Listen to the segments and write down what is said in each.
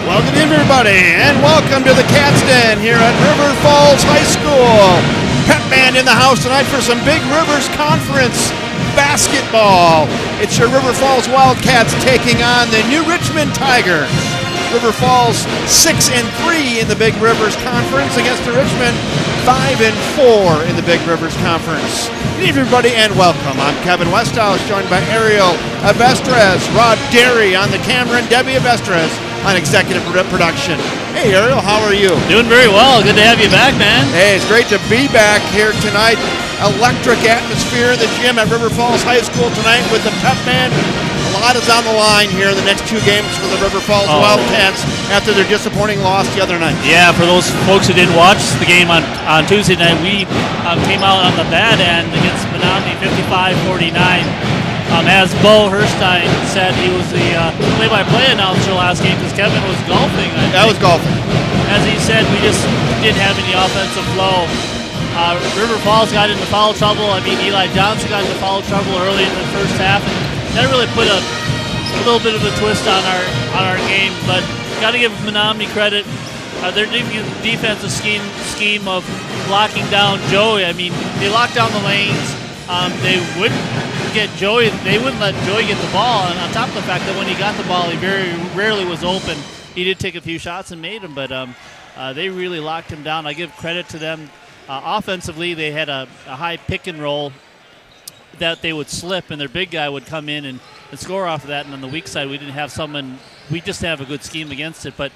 Welcome everybody, and welcome to the Cat's Den here at River Falls High School. Pep Band in the house tonight for some Big Rivers Conference basketball. It's your River Falls Wildcats taking on the New Richmond Tigers. River Falls 6-3 in the Big Rivers Conference against the Richmond 5-4 in the Big Rivers Conference. Good evening, everybody, and welcome. I'm Kevin Westall, joined by Ariel Avestres, Rod Derry on the camera, and Debbie Avestres on executive production. Hey, Ariel, how are you? Doing very well. Good to have you back, man. Hey, it's great to be back here tonight. Electric atmosphere in the gym at River Falls High School tonight with the Pep Band. A lot is on the line here in the next two games for the River Falls Wildcats after their disappointing loss the other night. Yeah, for those folks who didn't watch the game on Tuesday night, we came out on the bad end against Menominee 55-49. As Bo Herstein said, he was the play-by-play announcer last game because Kevin was golfing. That was golfing. As he said, we just didn't have any offensive flow. River Falls got into foul trouble. I mean, Eli Johnson got into foul trouble early in the first half. And that really put a little bit of a twist on our game. But got to give Menominee credit. Their defensive scheme of locking down Joey. I mean, they locked down the lanes. They wouldn't get Joey. They wouldn't let Joey get the ball. And on top of the fact that when he got the ball, he very rarely was open. He did take a few shots and made them, but they really locked him down. I give credit to them. Offensively, they had a high pick and roll that they would slip, and their big guy would come in and score off of that. And on the weak side, we didn't have someone. We just have a good scheme against it. But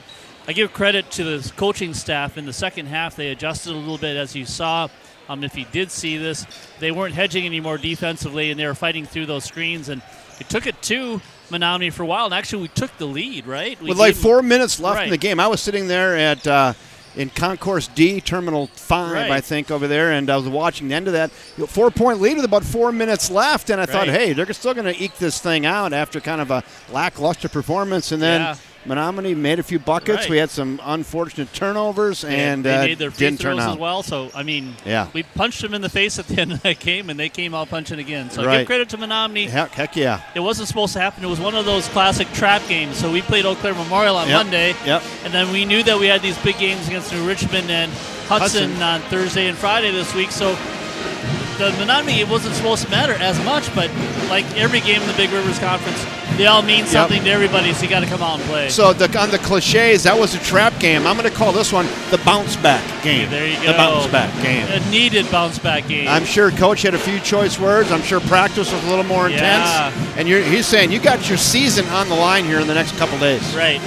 I give credit to the coaching staff. In the second half, they adjusted a little bit, as you saw. If you did see this, they weren't hedging anymore defensively, and they were fighting through those screens. And it took it to Menominee for a while, and actually we took the lead, right? With like 4 minutes left in the game. I was sitting there at in Concourse D, Terminal 5, I think, over there, and I was watching the end of that. 4-point lead with about 4 minutes left, and I thought, hey, they're still going to eke this thing out after kind of a lackluster performance. And then Menominee made a few buckets. We had some unfortunate turnovers, and they made their free didn't turn throws out as well. So, I mean, we punched them in the face at the end of that game, and they came out punching again. So give credit to Menominee. Heck yeah. It wasn't supposed to happen. It was one of those classic trap games. So we played Eau Claire Memorial on Monday, and then we knew that we had these big games against New Richmond and Hudson on Thursday and Friday this week. So the Menominee, it wasn't supposed to matter as much, but like every game in the Big Rivers Conference, they all mean something to everybody, so you got to come out and play. So on the cliches, that was a trap game. I'm going to call this one the bounce-back game. There you go. The bounce-back game. A needed bounce-back game. I'm sure Coach had a few choice words. I'm sure practice was a little more intense. And he's saying you got your season on the line here in the next couple days. Right.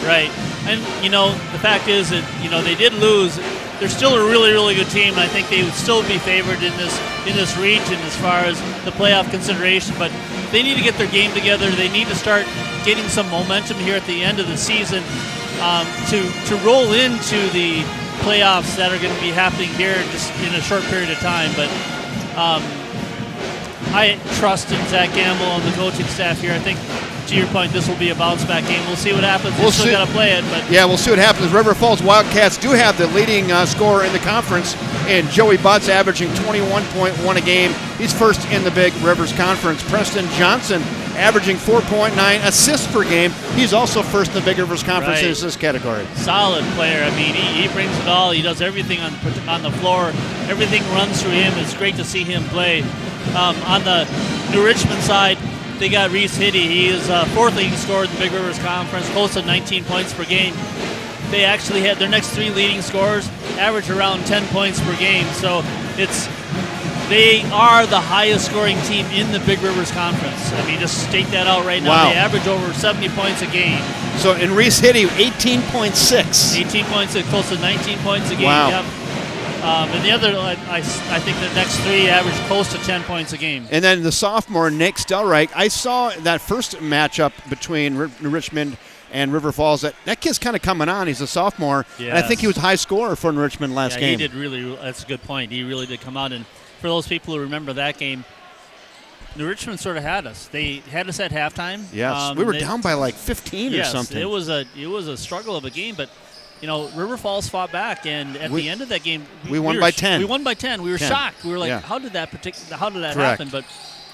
And, the fact is that, they did lose. They're still a really, really good team, and I think they would still be favored in this region as far as the playoff consideration. But they need to get their game together. They need to start getting some momentum here at the end of the season to roll into the playoffs that are going to be happening here just in a short period of time. But I trust in Zach Gamble and the coaching staff here. I think, to your point, this will be a bounce-back game. We'll see what happens. We'll still got to play it. But we'll see what happens. River Falls Wildcats do have the leading scorer in the conference, and Joey Butts averaging 21.1 a game. He's first in the Big Rivers Conference. Preston Johnson averaging 4.9 assists per game. He's also first in the Big Rivers Conference in assist category. Solid player. I mean, he brings it all. He does everything on the floor. Everything runs through him. It's great to see him play. On the New Richmond side, they got Reese Hitty. He is fourth leading scorer in the Big Rivers Conference, close to 19 points per game. They actually had their next three leading scorers average around 10 points per game. So they are the highest scoring team in the Big Rivers Conference. I mean, just state that out right now. They average over 70 points a game. So in Reese Hitty, 18.6. 18.6, close to 19 points a game. Wow. Yep. And the other, I think the next three average close to 10 points a game. And then the sophomore, Nick Stelreich, I saw that first matchup between Richmond and River Falls. That kid's kind of coming on. He's a sophomore. Yes. And I think he was a high scorer for Richmond last game. He did really. That's a good point. He really did come out. And for those people who remember that game, New Richmond sort of had us. They had us at halftime. Yes, we were down by like 15 or something. It was a struggle of a game, but River Falls fought back, and at the end of that game, we won by 10. We won by 10. We were shocked. We were like, how did that happen? But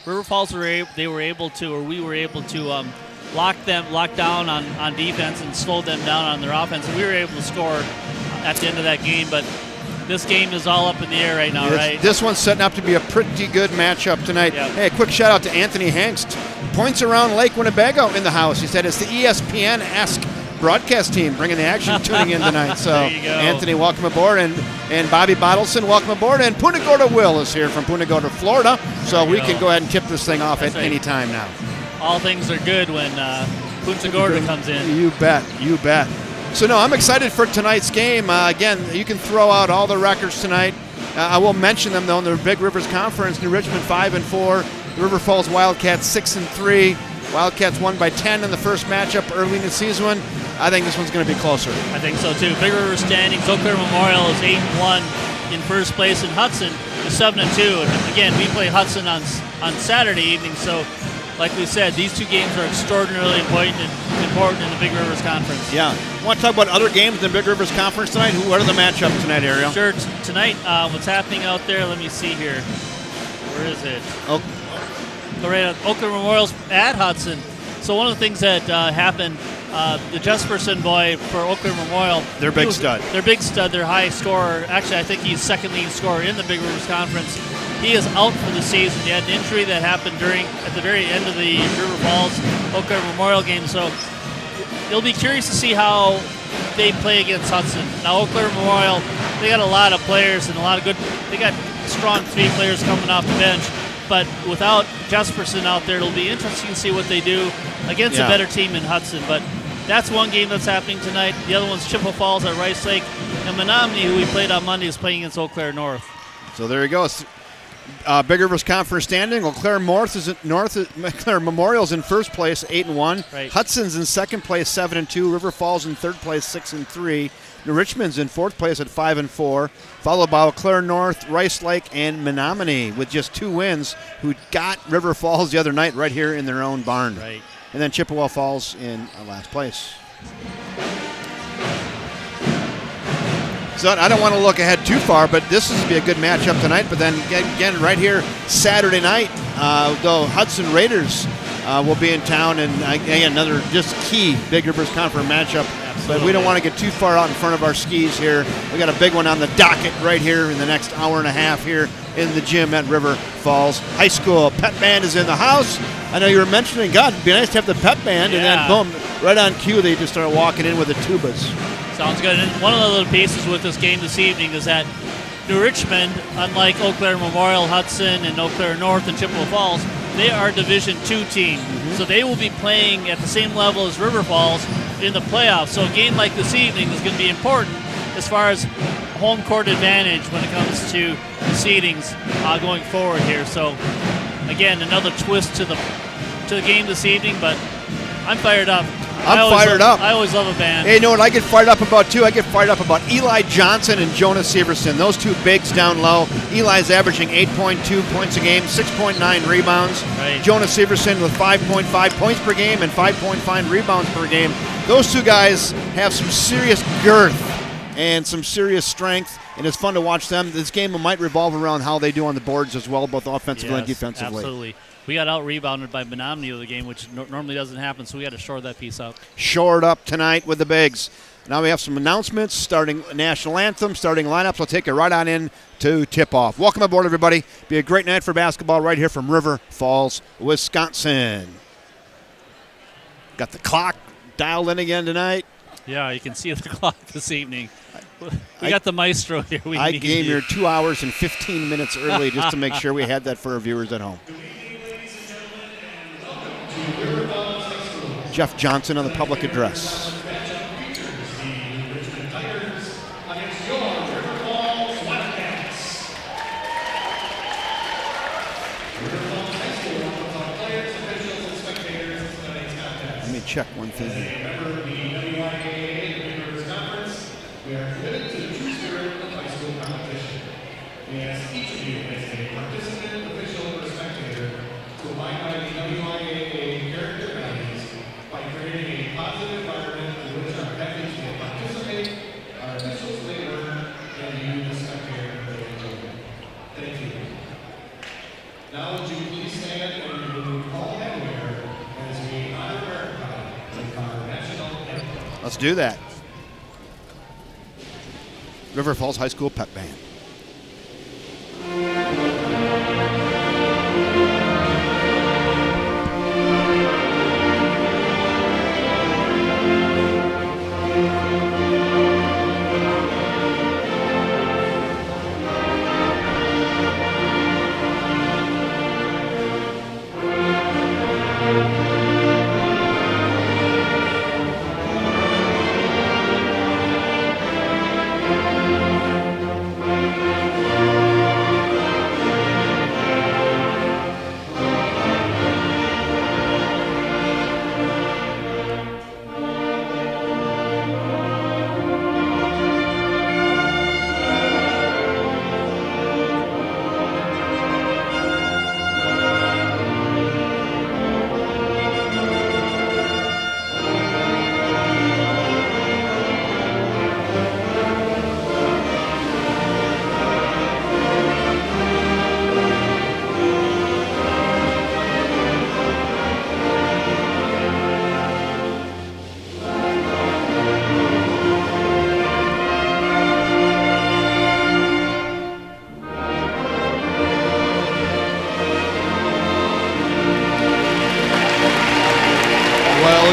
River Falls we were able to locked down on defense and slowed them down on their offense. And we were able to score at the end of that game, but this game is all up in the air right now, right? This one's setting up to be a pretty good matchup tonight. Yep. Hey, a quick shout out to Anthony Hengst. Points around Lake Winnebago in the house. He said it's the ESPN-esque broadcast team bringing the action, tuning in tonight. So, there you go. Anthony, welcome aboard, and Bobby Bottleson, welcome aboard, and Punta Gorda Will is here from Punta Gorda, Florida. So we can go ahead and tip this thing off at any time now. All things are good when Punta Gorda comes in. You bet, you bet. So, no, I'm excited for tonight's game. Again, you can throw out all the records tonight. I will mention them, though, in the Big Rivers Conference. New Richmond 5-4, the River Falls Wildcats 6-3. Wildcats won by 10 in the first matchup early in the season. I think this one's going to be closer. I think so, too. Big River standings, Eau Claire Memorial is 8-1 in first place, and Hudson is 7-2. And again, we play Hudson on Saturday evening, so like we said, these two games are extraordinarily important in the Big Rivers Conference. Yeah. Want to talk about other games in the Big Rivers Conference tonight? What are the matchups tonight, Ariel? Sure. Tonight, what's happening out there, let me see here. Where is it? Oh. Right, Eau Claire Memorial's at Hudson. So one of the things that happened, the Jesperson boy for Eau Claire Memorial. Their big stud. Their big stud, their high scorer. Actually, I think he's second leading scorer in the Big Rivers Conference. He is out for the season. He had an injury that happened at the very end of the River Falls Eau Claire Memorial game. So you'll be curious to see how they play against Hudson. Now, Eau Claire Memorial, they got a lot of players and they got strong 3 players coming off the bench. But without Jesperson out there, it'll be interesting to see what they do against a better team in Hudson. But that's one game that's happening tonight. The other one's Chippewa Falls at Rice Lake. And Menominee, who we played on Monday, is playing against Eau Claire North. So there you go. Big Rivers Conference standing. Eau Claire Memorial's in first place, 8-1. Right. Hudson's in second place, 7-2. River Falls in third place, 6-3. New Richmond's in fourth place at 5-4, followed by Eau Claire North, Rice Lake, and Menominee with just 2 wins, who got River Falls the other night right here in their own barn. Right. And then Chippewa Falls in last place. So I don't want to look ahead too far, but this is going to be a good matchup tonight. But then again, right here Saturday night, the Hudson Raiders will be in town, and again, another just key Big Rivers Conference matchup. Absolutely. But we don't want to get too far out in front of our skis here. We got a big one on the docket right here in the next hour and a half here in the gym at River Falls High School. Pep band is in the house. I know you were mentioning, God, it'd be nice to have the pep band, and then boom, right on cue, they just start walking in with the tubas. Sounds good. And one of the little pieces with this game this evening is that New Richmond, unlike Eau Claire Memorial, Hudson, and Eau Claire North and Chippewa Falls, they are a Division II team. Mm-hmm. So they will be playing at the same level as River Falls in the playoffs. So a game like this evening is going to be important as far as home court advantage when it comes to seedings going forward here. So again, another twist to the game this evening, but I'm fired up. I'm fired up. I always love a band. Hey, you know what I get fired up about, too? I get fired up about Eli Johnson and Jonah Severson. Those 2 bigs down low. Eli's averaging 8.2 points a game, 6.9 rebounds. Right. Jonah Severson with 5.5 points per game and 5.5 rebounds per game. Those 2 guys have some serious girth and some serious strength, and it's fun to watch them. This game might revolve around how they do on the boards as well, both offensively and defensively. Absolutely. We got out-rebounded by Menominee of the game, which normally doesn't happen, so we got to shore that piece up. Shored up tonight with the bigs. Now we have some announcements, starting national anthem, starting lineups. I'll take it right on in to tip-off. Welcome aboard, everybody. Be a great night for basketball right here from River Falls, Wisconsin. Got the clock dialed in again tonight. Yeah, you can see the clock this evening. We got the maestro here. I came here 2 hours and 15 minutes early just to make sure we had that for our viewers at home. Jeff Johnson on the public address. Let me check one thing here. We are committed to the true spirit of high school competition. We ask each of you as a participant, official, or spectator to abide by the WIAA character values by creating a positive environment in which our athletes will participate, our officials may learn, and you, the spectator, will enjoy. Thank you. Now would you please stand and remove all headwear as we honor our Let's do that. River Falls High School Pep Band.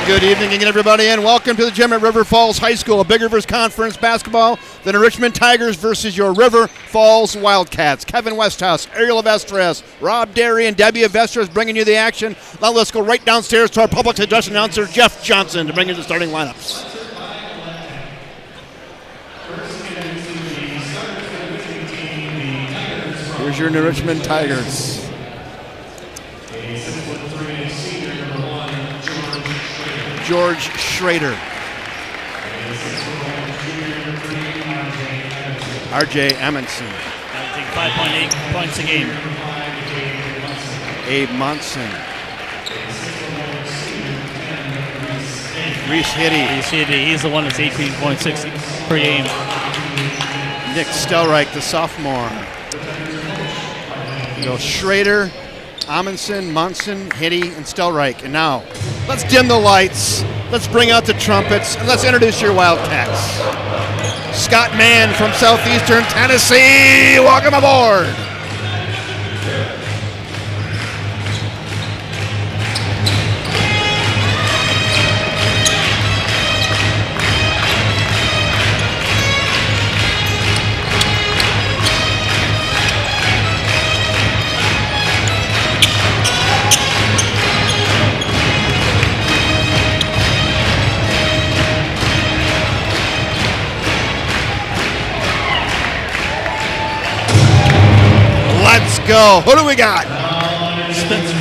Good evening again, everybody, and welcome to the gym at River Falls High School, a Big Rivers Conference basketball, then the Richmond Tigers versus your River Falls Wildcats. Kevin Westhouse, Ariel Avestras, Rob Derry, and Debbie Avestras bringing you the action. Now let's go right downstairs to our public address announcer, Jeff Johnson, to bring you the starting lineups. Here's your New Richmond Tigers. George Schrader. R.J. Amundsen. Averaging 5.8 points a game. Abe Monson. Reese Hitty. He's the one that's 18.6 per game. Nick Stelreich, the sophomore. You go Schrader, Amundsen, Monson, Hitty, and Stelreich. And now, let's dim the lights, let's bring out the trumpets, and let's introduce your Wildcats. Scott Mann from Southeastern Tennessee, welcome aboard. Let's go. Who do we got? Spencer.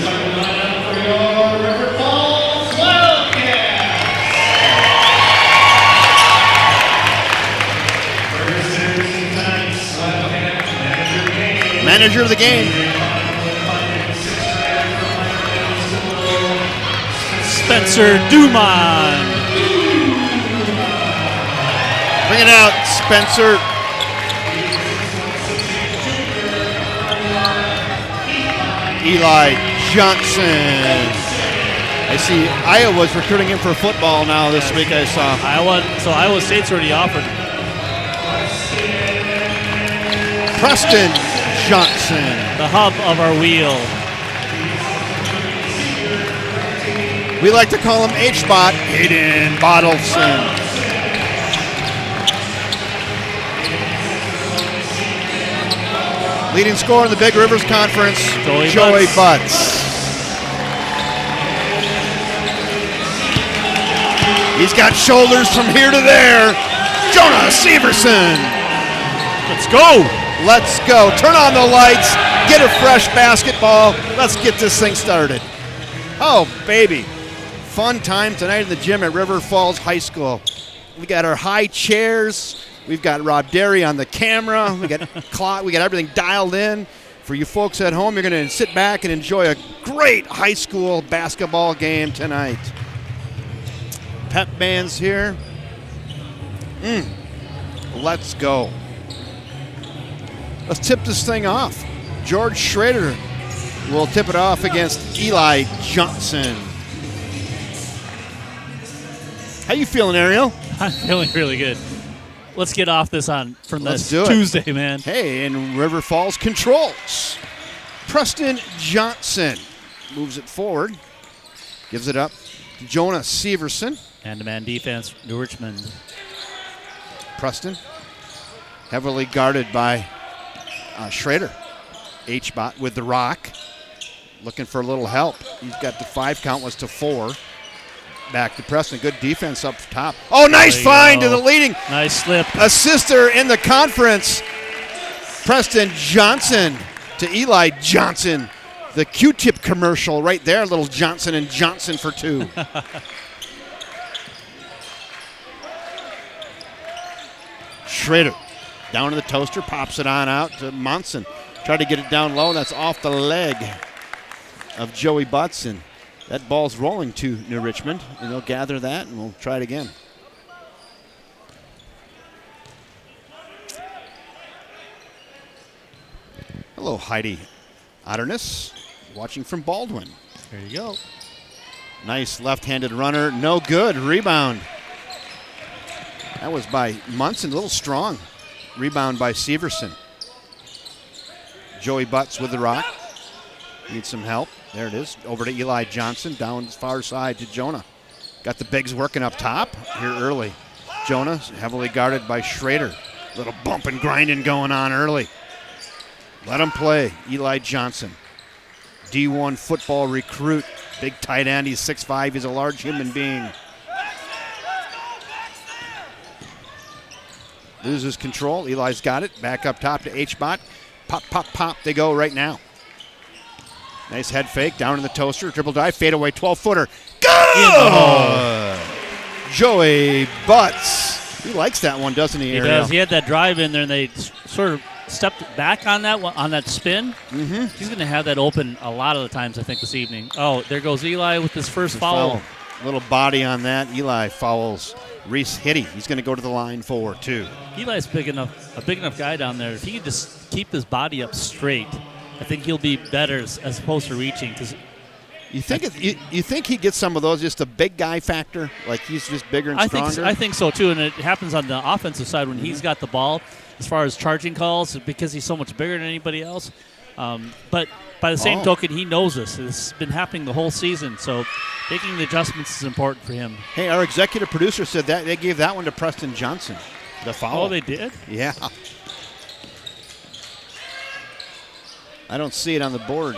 Manager of the game. Spencer Dumont. Bring it out, Spencer. Eli Johnson. I see Iowa's recruiting him for football now this week, I saw. Iowa State's already offered. Preston Johnson. The hub of our wheel. We like to call him H-Bot, Hayden Bottleson. Leading scorer in the Big Rivers Conference, Joey Butts. He's got shoulders from here to there. Jonah Severson. Let's go. Let's go. Turn on the lights. Get a fresh basketball. Let's get this thing started. Oh, baby. Fun time tonight in the gym at River Falls High School. We got our high chairs. We've got Rob Derry on the camera. We got clock. We got everything dialed in. For you folks at home, you're going to sit back and enjoy a great high school basketball game tonight. Pep band's here. Let's go. Let's tip this thing off. George Schrader will tip it off against Eli Johnson. How you feeling, Ariel? I'm feeling really good. Let's get off this from Let's this do it. Tuesday, man. Hey, and River Falls controls. Preston Johnson moves it forward, gives it up to Jonah Severson. Man-to-man defense, New Richmond. Preston, heavily guarded by Schrader. H-Bot with the rock, looking for a little help. He's got the 5 count, was to 4. Back to Preston. Good defense up top. Oh, nice find to the leading Nice slip. assister in the conference. Preston Johnson to Eli Johnson. The Q-tip commercial right there. Little Johnson and Johnson for 2. Schrader down to the toaster, pops it on out to Monson. Tried to get it down low. That's off the leg of Joey Butts, and that ball's rolling to New Richmond, and they'll gather that, and we'll try it again. Hello, Heidi Otterness, watching from Baldwin. There you go. Nice left-handed runner, no good. Rebound. That was by Munson, a little strong. Rebound by Severson. Joey Butts with the rock. Needs some help. There it is. Over to Eli Johnson, down the far side to Jonah. Got the bigs working up top here early. Jonah heavily guarded by Schrader. Little bump and grinding going on early. Let him play. Eli Johnson. D1 football recruit. Big tight end. He's 6'5". He's a large human being. Loses control. Eli's got it. Back up top to H-Bot. Pop, pop, pop. They go right now. Nice head fake. Down in the toaster. Triple dive. Fade away. 12-footer. Go! Joey Butts. He likes that one, doesn't he, He Ariel? does. He had that drive in there, and they sort of stepped back on that one, on that spin. Mm-hmm. He's going to have that open a lot of the times, I think, this evening. Oh, there goes Eli with his first foul. Little body on that. Eli fouls Reese Hitty. He's going to go to the line for 2. Eli's a big enough guy down there. If he could just keep his body up straight, I think he'll be better as opposed to reaching. Cause you think he gets some of those, just a big guy factor? Like he's just bigger and stronger? I think so, too. And it happens on the offensive side when he's got the ball as far as charging calls because he's so much bigger than anybody else. But by the same token, he knows this. It's been happening the whole season. So making the adjustments is important for him. Hey, our executive producer said that they gave that one to Preston Johnson. The foul. Oh, they did? Yeah. I don't see it on the board.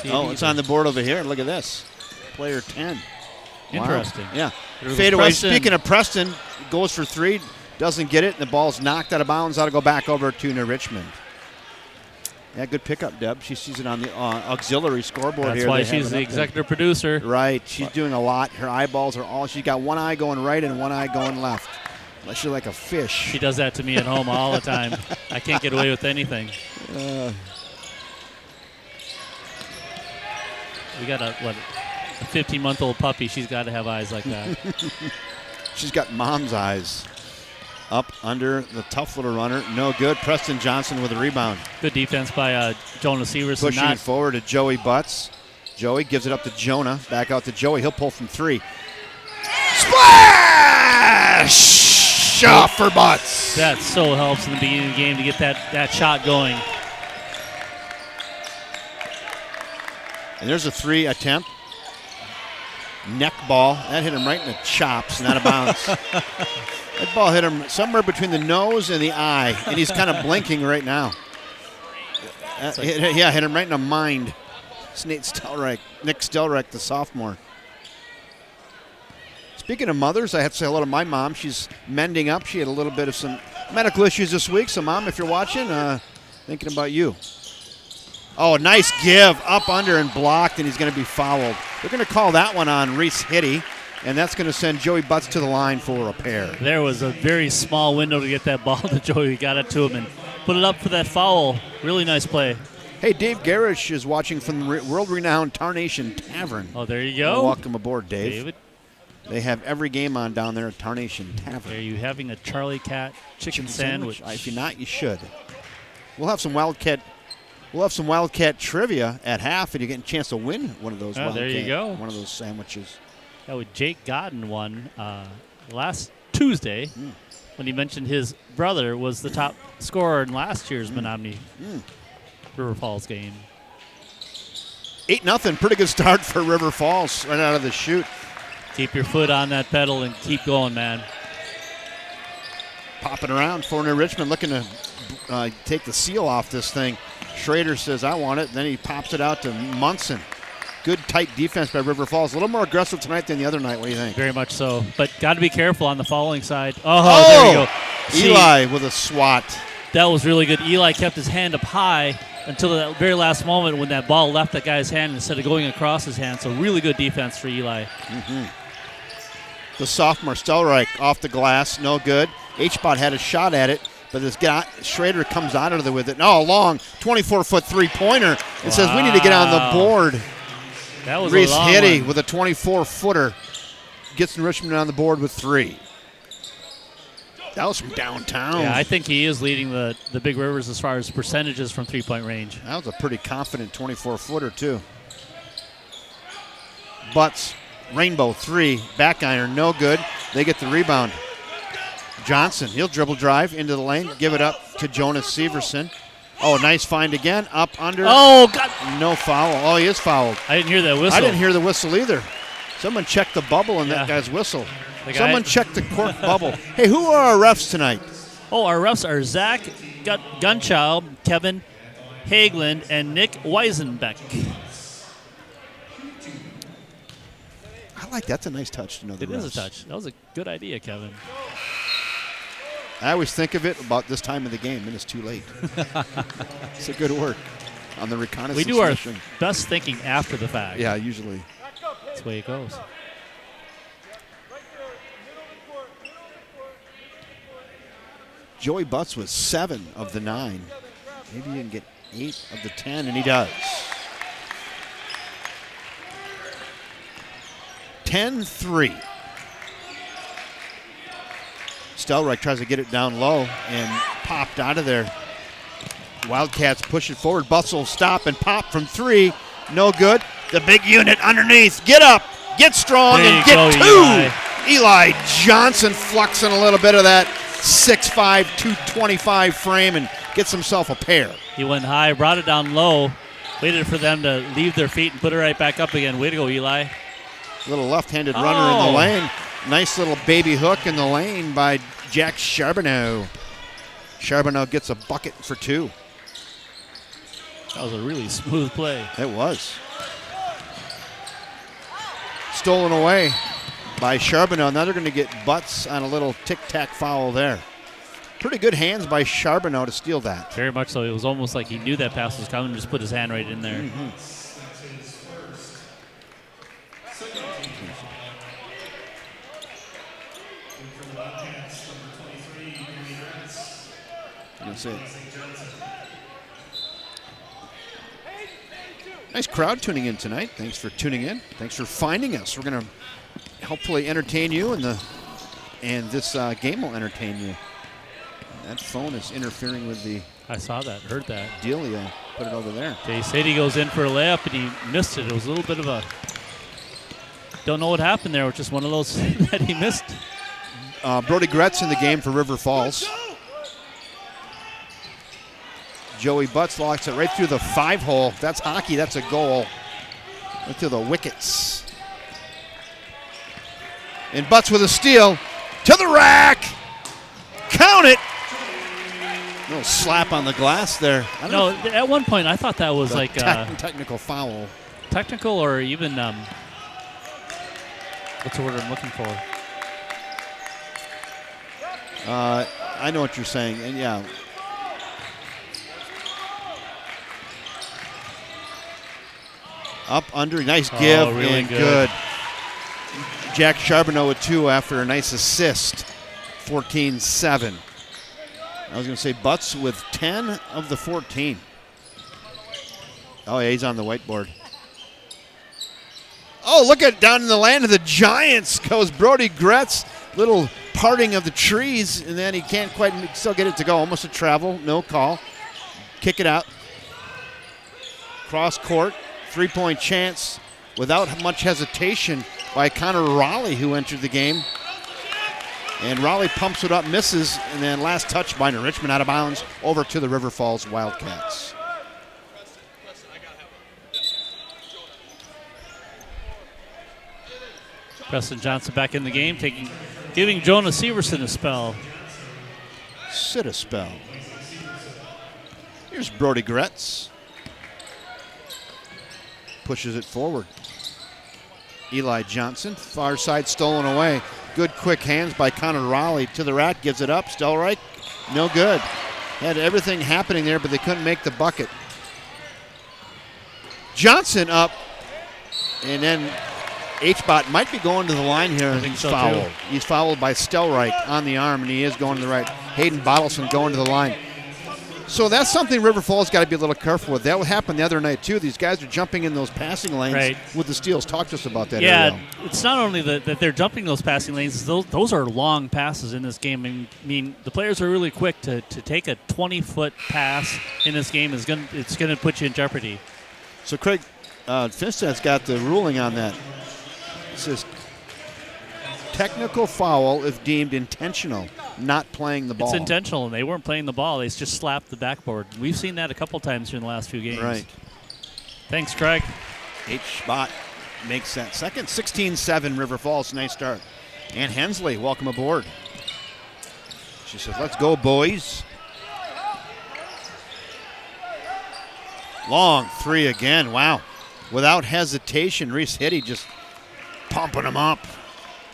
It's on the board over here. Look at this. Player 10. Interesting. Wow. Yeah. There's Fadeaway. Preston. Speaking of Preston, goes for 3, doesn't get it, and the ball's knocked out of bounds. Ought to go back over to New Richmond. Yeah, good pickup, Deb. She sees it on the auxiliary scoreboard That's here. why They have she's it the up there. executive producer. Right. She's doing a lot. Her eyeballs are all. She's got one eye going right and one eye going left. Unless you're like a fish. She does that to me at home all the time. I can't get away with anything. We got a 15-month-old puppy. She's got to have eyes like that. She's got mom's eyes. Up under the tough little runner. No good. Preston Johnson with a rebound. Good defense by Jonah Severson. Pushing it forward to Joey Butts. Joey gives it up to Jonah. Back out to Joey. He'll pull from 3. Splash! Off for Butts. That so helps in the beginning of the game to get that shot going. And there's a 3 attempt. Neck ball. That hit him right in the chops, not a bounce. That ball hit him somewhere between the nose and the eye, and he's kind of blinking right now. Hit him right in the mind. It's Nick Stelreich, the sophomore. Speaking of mothers, I have to say hello to my mom. She's mending up. She had a little bit of some medical issues this week. So, Mom, if you're watching, thinking about you. Oh, nice give. Up, under, and blocked, and he's going to be fouled. They're going to call that one on Reese Hitty, and that's going to send Joey Butts to the line for a pair. There was a very small window to get that ball to Joey. We got it to him and put it up for that foul. Really nice play. Hey, Dave Garish is watching from the world-renowned Tarnation Tavern. Oh, there you go. Welcome aboard, Dave. David. They have every game on down there at Tarnation Tavern. Are you having a Charlie Cat chicken sandwich? If you're not, you should. We'll have some Wildcat trivia at half, and you get a chance to win one of those. Oh, there you go. One of those sandwiches. That was Jake Godden won last Tuesday when he mentioned his brother was the top scorer in last year's Menominee River Falls game. 8-0, pretty good start for River Falls right out of the chute. Keep your foot on that pedal and keep going, man. Popping around for New Richmond, looking to take the seal off this thing. Schrader says, I want it. Then he pops it out to Munson. Good tight defense by River Falls. A little more aggressive tonight than the other night. What do you think? Very much so. But got to be careful on the following side. Oh, there we go. Eli with a swat. That was really good. Eli kept his hand up high until the very last moment when that ball left that guy's hand instead of going across his hand. So really good defense for Eli. The sophomore Stelreich off the glass, no good. H-Bot had a shot at it, but this guy, Schrader comes out of there with it. No, a long 24-foot three-pointer. It says we need to get on the board. That was Reese a long Hitty one. with a 24-footer gets Richmond on the board with 3. That was from downtown. Yeah, I think he is leading the Big Rivers as far as percentages from three-point range. That was a pretty confident 24-footer, too. Butts, Rainbow 3, back iron, no good. They get the rebound. Johnson, he'll dribble drive into the lane, give it up to Jonas Severson. Oh, nice find again, up under. Oh, God. No foul. Oh, he is fouled. I didn't hear that whistle. I didn't hear the whistle either. Someone checked the bubble in that guy's whistle. Someone checked the cork bubble. Hey, who are our refs tonight? Oh, our refs are Zach Gunchild, Kevin Hageland, and Nick Weisenbeck. I like that's a nice touch to know the refs. It is a touch. That was a good idea, Kevin. I always think of it about this time of the game, and it's too late. It's a good work on the reconnaissance We do our mission. best thinking after the fact. Yeah, usually. That's the way it goes. Joey Butts was 7 of the 9. Maybe he can get 8 of the 10, and he does. 10-3. Stelreich tries to get it down low and popped out of there. Wildcats push it forward. Butts will stop and pop from 3. No good. The big unit underneath. Get up, get strong, There and you get go, 2. Eli Johnson fluxing a little bit of that 6'5", 225 frame and gets himself a pair. He went high, brought it down low, waited for them to leave their feet and put it right back up again. Way to go, Eli. Little left-handed runner in the lane. Nice little baby hook in the lane by Jack Charbonneau. Charbonneau gets a bucket for 2. That was a really smooth play. It was. Stolen away by Charbonneau. Now they're going to get Butts on a little tic-tac foul there. Pretty good hands by Charbonneau to steal that. Very much so. It was almost like he knew that pass was coming and just put his hand right in there. That's it. Nice crowd tuning in tonight. Thanks for tuning in. Thanks for finding us. We're going to hopefully entertain you, and this game will entertain you. That phone is interfering with the I saw that, heard that. dealio. Put it over there. Jay said he goes in for a layup and he missed it. It was a little bit of a, don't know what happened there. It was just one of those that he missed. Brody Gretz in the game for River Falls. Joey Butts locks it right through the 5-hole. That's hockey. That's a goal. Right through the wickets. And Butts with a steal to the rack. Count it. Little slap on the glass there. I don't No, know at one point I thought that was if like technical foul. technical or even, what's the word I'm looking for? I know what you're saying, and yeah. Up under, nice give, really and good. good. Jack Charbonneau with 2 after a nice assist. 14-7. I was going to say Butts with 10 of the 14. Oh, yeah, he's on the whiteboard. Oh, look at down in the land of the Giants goes Brody Gretz. Little parting of the trees, and then he can't quite still get it to go. Almost a travel, no call. Kick it out. Cross court, 3-point chance. Without much hesitation, by Connor Raleigh, who entered the game. And Raleigh pumps it up, misses, and then last touch by Richmond out of bounds over to the River Falls Wildcats. Preston Johnson back in the game, giving Jonah Severson a spell. Sit a spell. Here's Brody Gretz. Pushes it forward. Eli Johnson, far side stolen away. Good quick hands by Connor Raleigh to the rack, gives it up. Stelreich, no good. Had everything happening there, but they couldn't make the bucket. Johnson up, and then H-Bot might be going to the line here. I think He's so fouled. too. He's fouled by Stelreich on the arm, and he is going to the right. Hayden Bottleson going to the line. So that's something River Falls got to be a little careful with. That happened the other night, too. These guys are jumping in those passing lanes with the steals. Talk to us about that, Yeah, Ariel. it's not only that they're jumping those passing lanes. Those are long passes in this game. I mean, the players are really quick to take a 20-foot pass in this game. It's gonna put you in jeopardy. So Craig Finstad's got the ruling on that. It says technical foul if deemed intentional, not playing the ball. It's intentional, and they weren't playing the ball. They just slapped the backboard. We've seen that a couple times during the last few games. Right. Thanks, Craig. H-Bot makes that second. 16-7 River Falls. Nice start. Ann Hensley, welcome aboard. She says, let's go, boys. Long three again. Wow. Without hesitation, Reese Hitty just pumping them up.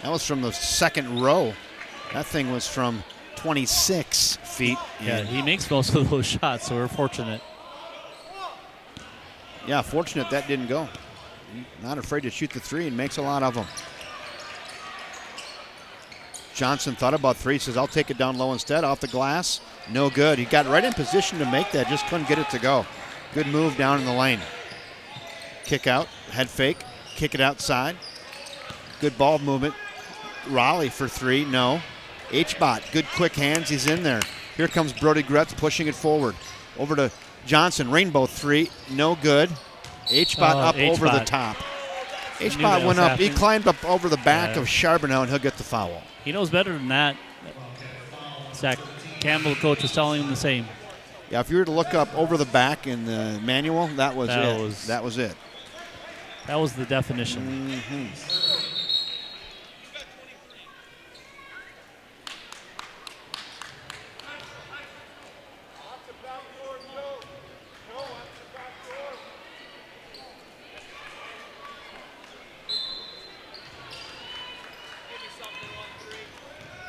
That was from the second row. That thing was from 26 feet. Yeah, he makes most of those shots, so we're fortunate. Yeah, fortunate that didn't go. Not afraid to shoot the three and makes a lot of them. Johnson thought about three, says, I'll take it down low instead, off the glass. No good. He got right in position to make that, just couldn't get it to go. Good move down in the lane. Kick out, head fake, kick it outside. Good ball movement. Raleigh for three, no. H-Bot, good quick hands, he's in there. Here comes Brody Gretz pushing it forward. Over to Johnson, rainbow three, no good. H-Bot up over the top. H-Bot went up, he climbed up over the back of Charbonneau, and he'll get the foul. He knows better than that. Zach Campbell, coach, was telling him the same. Yeah, if you were to look up over the back in the manual, that was it. That was it. That was the definition. Mm-hmm.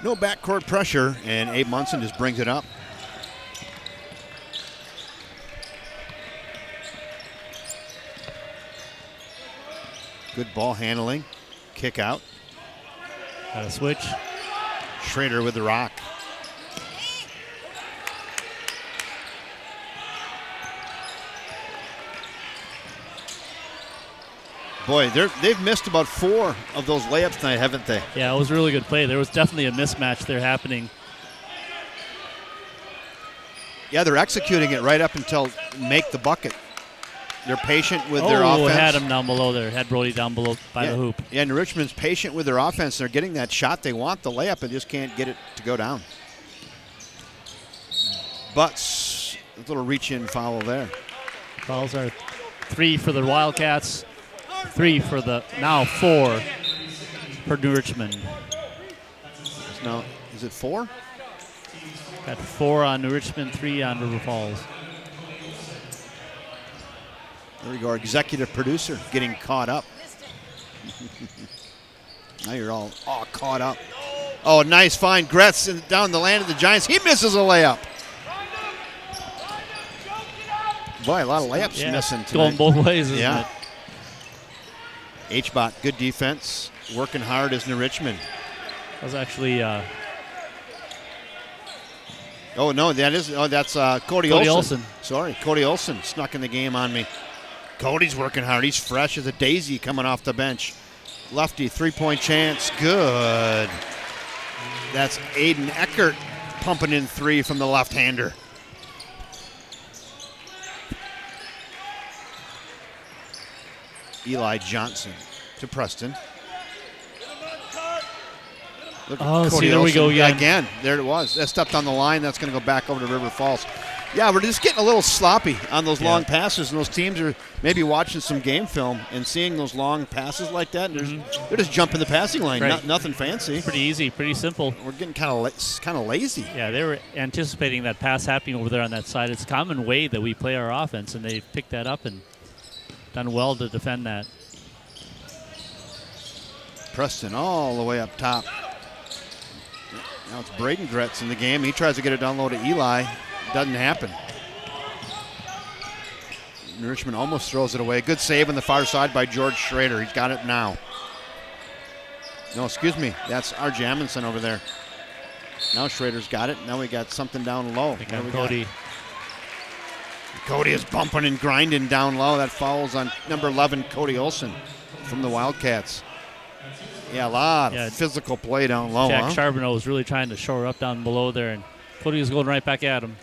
No backcourt pressure, and Abe Munson just brings it up. Good ball handling. Kick out. Got a switch. Schrader with the rock. Boy, they've missed about 4 of those layups tonight, haven't they? Yeah, it was a really good play. There was definitely a mismatch there happening. Yeah, they're executing it right up until make the bucket. They're patient with their offense. Had him down below there. Had Brody down below by the hoop. Yeah, and Richmond's patient with their offense. They're getting that shot they want, the layup, and just can't get it to go down. Butts, a little reach-in foul there. Fouls are 3 for the Wildcats. 3 for now 4 for New Richmond. Now, is it 4? Got 4 on New Richmond, 3 on River Falls. There we go, our executive producer getting caught up. Now you're all caught up. Oh, nice find. Gretz down the lane of the Giants. He misses a layup. Boy, a lot of layups missing tonight. Going both ways, isn't it? H-Bot, good defense. Working hard is New Richmond. That was actually... Oh, no, that's Cody Olson. Sorry, Cody Olson snuck in the game on me. Cody's working hard. He's fresh as a daisy coming off the bench. Lefty, three-point chance. Good. That's Aiden Eckert pumping in 3 from the left-hander. Eli Johnson to Preston. Look at Oh, Cody see, there we Olsen. go Yeah, again. there it was. That stepped on the line. That's going to go back over to River Falls. Yeah, we're just getting a little sloppy on those long passes, and those teams are maybe watching some game film and seeing those long passes like that, and they're just jumping the passing lane. Right. Nothing fancy. Pretty easy, pretty simple. We're getting kind of lazy. Yeah, they were anticipating that pass happening over there on that side. It's a common way that we play our offense, and they picked that up and done well to defend that. Preston all the way up top. Now it's Braden Gretz in the game. He tries to get it down low to Eli. Doesn't happen. Richmond almost throws it away. Good save on the far side by George Schrader. He's got it now. No, excuse me. That's R.J. Amundsen over there. Now Schrader's got it. Now we got something down low. Cody. Cody is bumping and grinding down low. That fouls on number 11, Cody Olsen from the Wildcats. Yeah, a lot of physical play down low. Jack Charbonneau was really trying to shore up down below there, and Cody was going right back at him.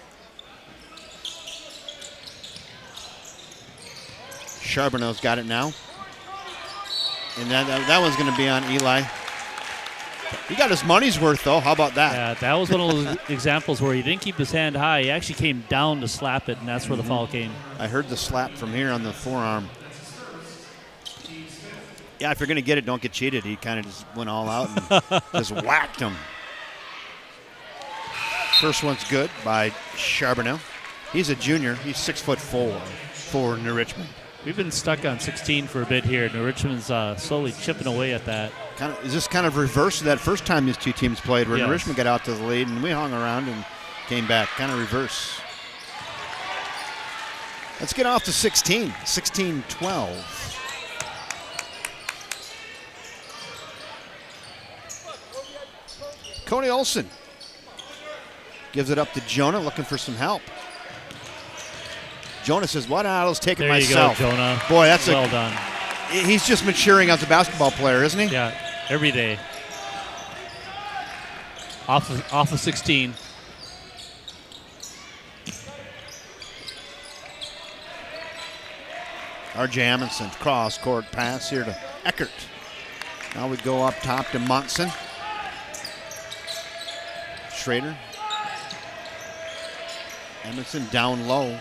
Charbonneau's got it now. And that one's going to be on Eli. He got his money's worth, though. How about that? Yeah, that was one of those examples where he didn't keep his hand high. He actually came down to slap it, and that's where the foul came. I heard the slap from here on the forearm. Yeah, if you're going to get it, don't get cheated. He kind of just went all out and just whacked him. First one's good by Charbonneau. He's a junior. He's 6'4" for New Richmond. We've been stuck on 16 for a bit here. New Richmond's slowly chipping away at that. Is this kind of reverse of that first time these two teams played, where Yes. New Richmond got out to the lead and we hung around and came back? Kind of reverse. Let's get off to 16. 16-12. Cody Olsen gives it up to Jonah, looking for some help. Jonah says, "Why not? I was taking There myself." you go, Jonah. Boy, that's well done. He's just maturing as a basketball player, isn't he? Yeah, every day. Off of 16. R.J. Amundsen, cross-court pass here to Eckert. Now we go up top to Monson. Schrader. Amundsen down low.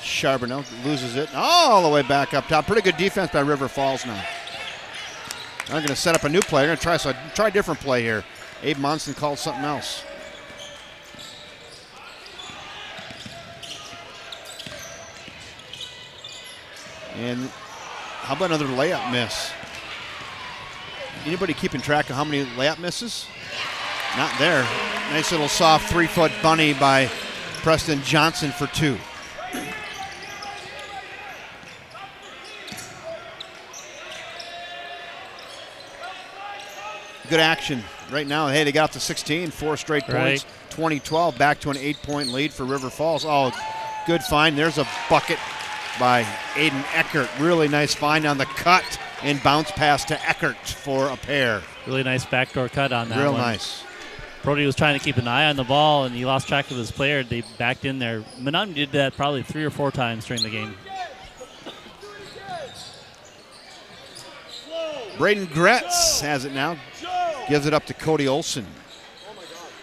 Charbonneau loses it all the way back up top. Pretty good defense by River Falls now. I'm going to set up a new play. I'm going to try a different play here. Abe Monson called something else. And how about another layup miss? Anybody keeping track of how many layup misses? Not there. Nice little soft 3-foot bunny by Preston Johnson for 2. Good action right now. Hey, they got up to 16, 4 straight points. 2012, back to an 8-point lead for River Falls. Oh, good find. There's a bucket by Aiden Eckert. Really nice find on the cut and bounce pass to Eckert for a pair. Really nice backdoor cut on that Real one. nice. Brody was trying to keep an eye on the ball, and he lost track of his player. They backed in there. Menominee did that probably 3 or 4 times during the game. Braden Gretz has it now. Gives it up to Cody Olsen.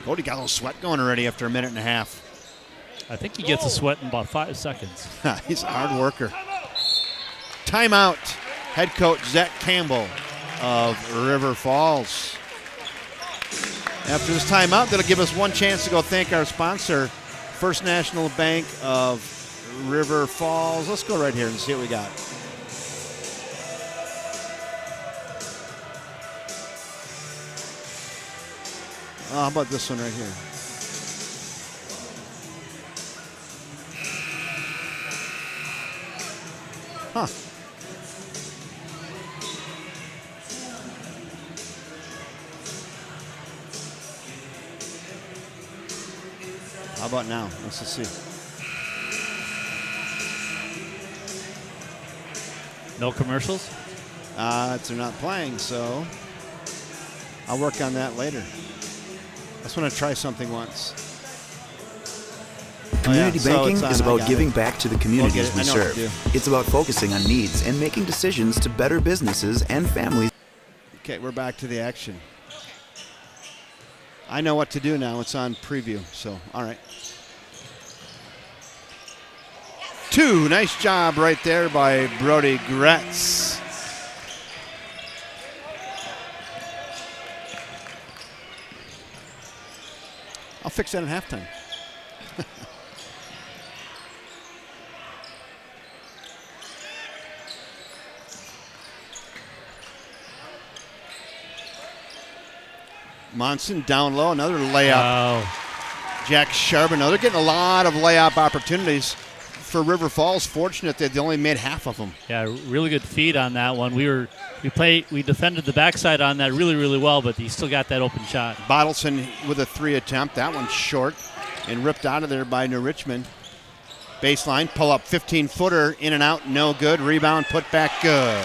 Cody got a little sweat going already after a minute and a half. I think he gets a sweat in about 5 seconds. He's a hard worker. Timeout. Head coach Zach Campbell of River Falls. After this timeout, that'll give us one chance to go thank our sponsor, First National Bank of River Falls. Let's go right here and see what we got. How about this one right here? Huh. How about now? Let's just see. No commercials? They're not playing, so I'll work on that later. I just want to try something once. Community banking is about giving it. back to the communities we I know what to serve. It's about focusing on needs and making decisions to better businesses and families. Okay, we're back to the action. I know what to do now. It's on preview, so all right. 2, nice job right there by Brody Gretz. I'll fix that at halftime. Monson down low, another layup. Wow. Jack Charbonneau. They're getting a lot of layup opportunities for River Falls. Fortunate that they only made half of them. Yeah, really good feed on that one. We defended the backside on that really, really well, but he still got that open shot. Bottleson with a 3 attempt. That one's short and ripped out of there by New Richmond. Baseline, pull up 15-footer, in and out, no good. Rebound, put back, good.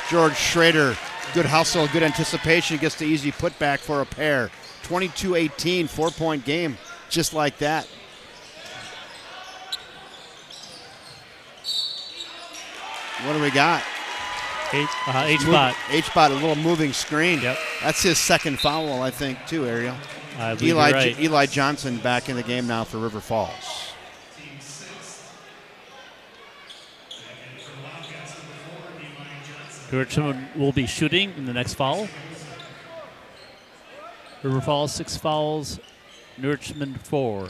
George Schrader, good hustle, good anticipation, gets the easy putback for a pair. 22-18, 4-point game, just like that. What do we got? H-Bot. H-Bot, a little moving screen. Yep. That's his second foul, I think, too, Ariel. I believe you're right. Eli Johnson back in the game now for River Falls. Richmond will be shooting in the next foul. River Falls 6 fouls, New Richmond 4.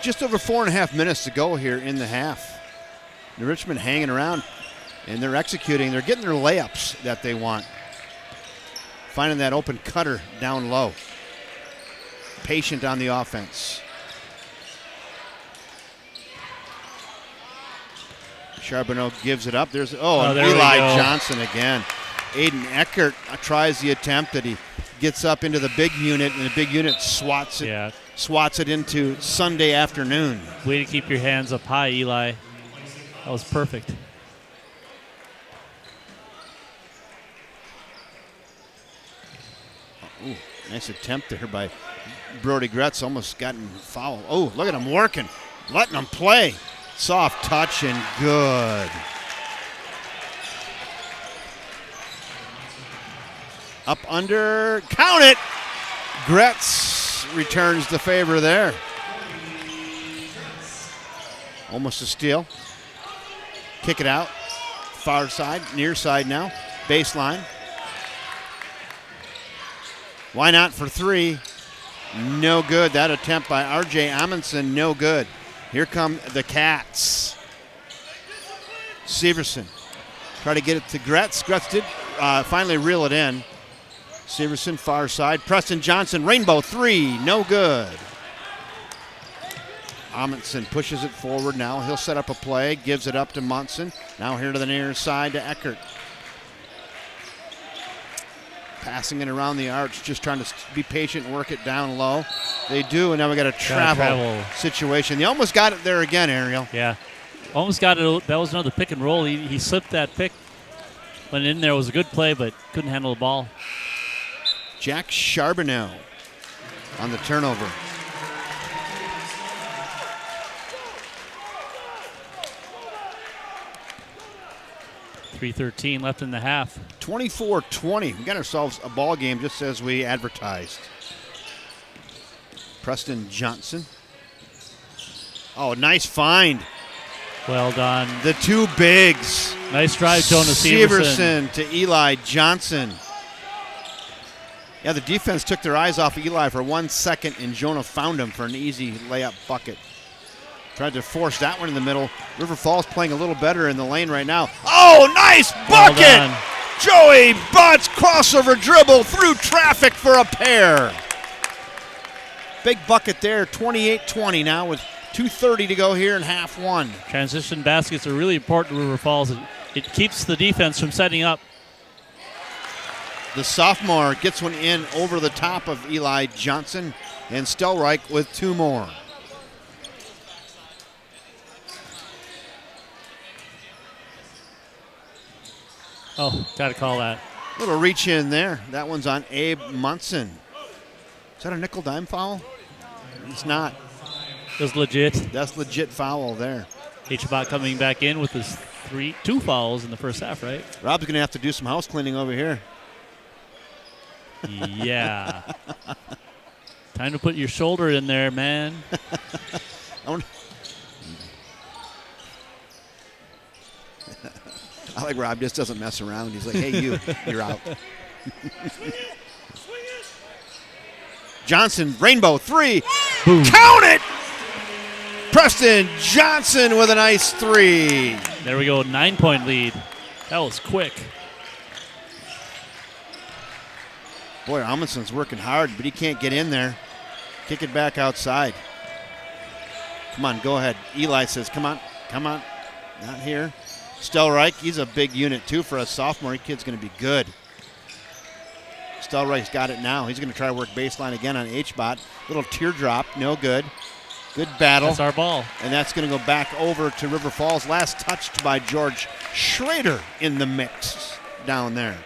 Just over 4.5 minutes to go here in the half. New Richmond hanging around, and they're executing. They're getting their layups that they want. Finding that open cutter down low. Patient on the offense. Charbonneau gives it up. There's Eli Johnson again. Aiden Eckert tries the attempt that he gets up into the big unit, and the big unit swats it into Sunday afternoon. Way to keep your hands up high, Eli. That was perfect. Ooh, nice attempt there by Brody Gretz. Almost gotten fouled. Oh, look at him working, letting him play. Soft touch and good. Up under, count it. Gretz returns the favor there. Almost a steal. Kick it out. Far side, near side now. Baseline. Why not for 3? No good. That attempt by R.J. Amundsen, no good. Here come the Cats. Severson try to get it to Gretz. Gretz did finally reel it in. Severson far side. Preston Johnson, rainbow 3, no good. Amundsen pushes it forward now. He'll set up a play, gives it up to Munson. Now here to the near side to Eckert. Passing it around the arch, just trying to be patient and work it down low. They do, and now we got a travel situation. They almost got it there again, Ariel. Yeah, almost got it. That was another pick and roll. He slipped that pick. Went in there. It was a good play, but couldn't handle the ball. Jack Charbonneau on the turnover. .313 left in the half. 24-20. We got ourselves a ball game just as we advertised. Preston Johnson. Oh, nice find. Well done. The 2 bigs. Nice drive, Jonas Severson. To Eli Johnson. Yeah, the defense took their eyes off of Eli for 1 second, and Jonah found him for an easy layup bucket. Tried to force that one in the middle. River Falls playing a little better in the lane right now. Oh, nice bucket! Well Joey Butts crossover dribble through traffic for a pair. Big bucket there, 28-20 now with 2:30 to go here in half 1. Transition baskets are really important to River Falls. It keeps the defense from setting up. The sophomore gets one in over the top of Eli Johnson, and Stelreich with 2 more. Oh, got to call that. Little reach in there. That one's on Abe Munson. Is that a nickel dime foul? It's not. It was legit. That's legit foul there. H-Bot coming back in with his 2 fouls in the first half, right? Rob's going to have to do some house cleaning over here. Yeah. Time to put your shoulder in there, man. I like Rob just doesn't mess around. He's like, hey, you're out. Johnson, rainbow, 3. Boom. Count it! Preston Johnson with a nice 3. There we go, 9-point lead. That was quick. Boy, Amundsen's working hard, but he can't get in there. Kick it back outside. Come on, go ahead. Eli says, come on. Not here. Stelreich, he's a big unit, too, for a sophomore. He kid's going to be good. Stelreich's got it now. He's going to try to work baseline again on H-Bot. Little teardrop, no good. Good battle. That's our ball. And that's going to go back over to River Falls. Last touched by George Schrader in the mix down there.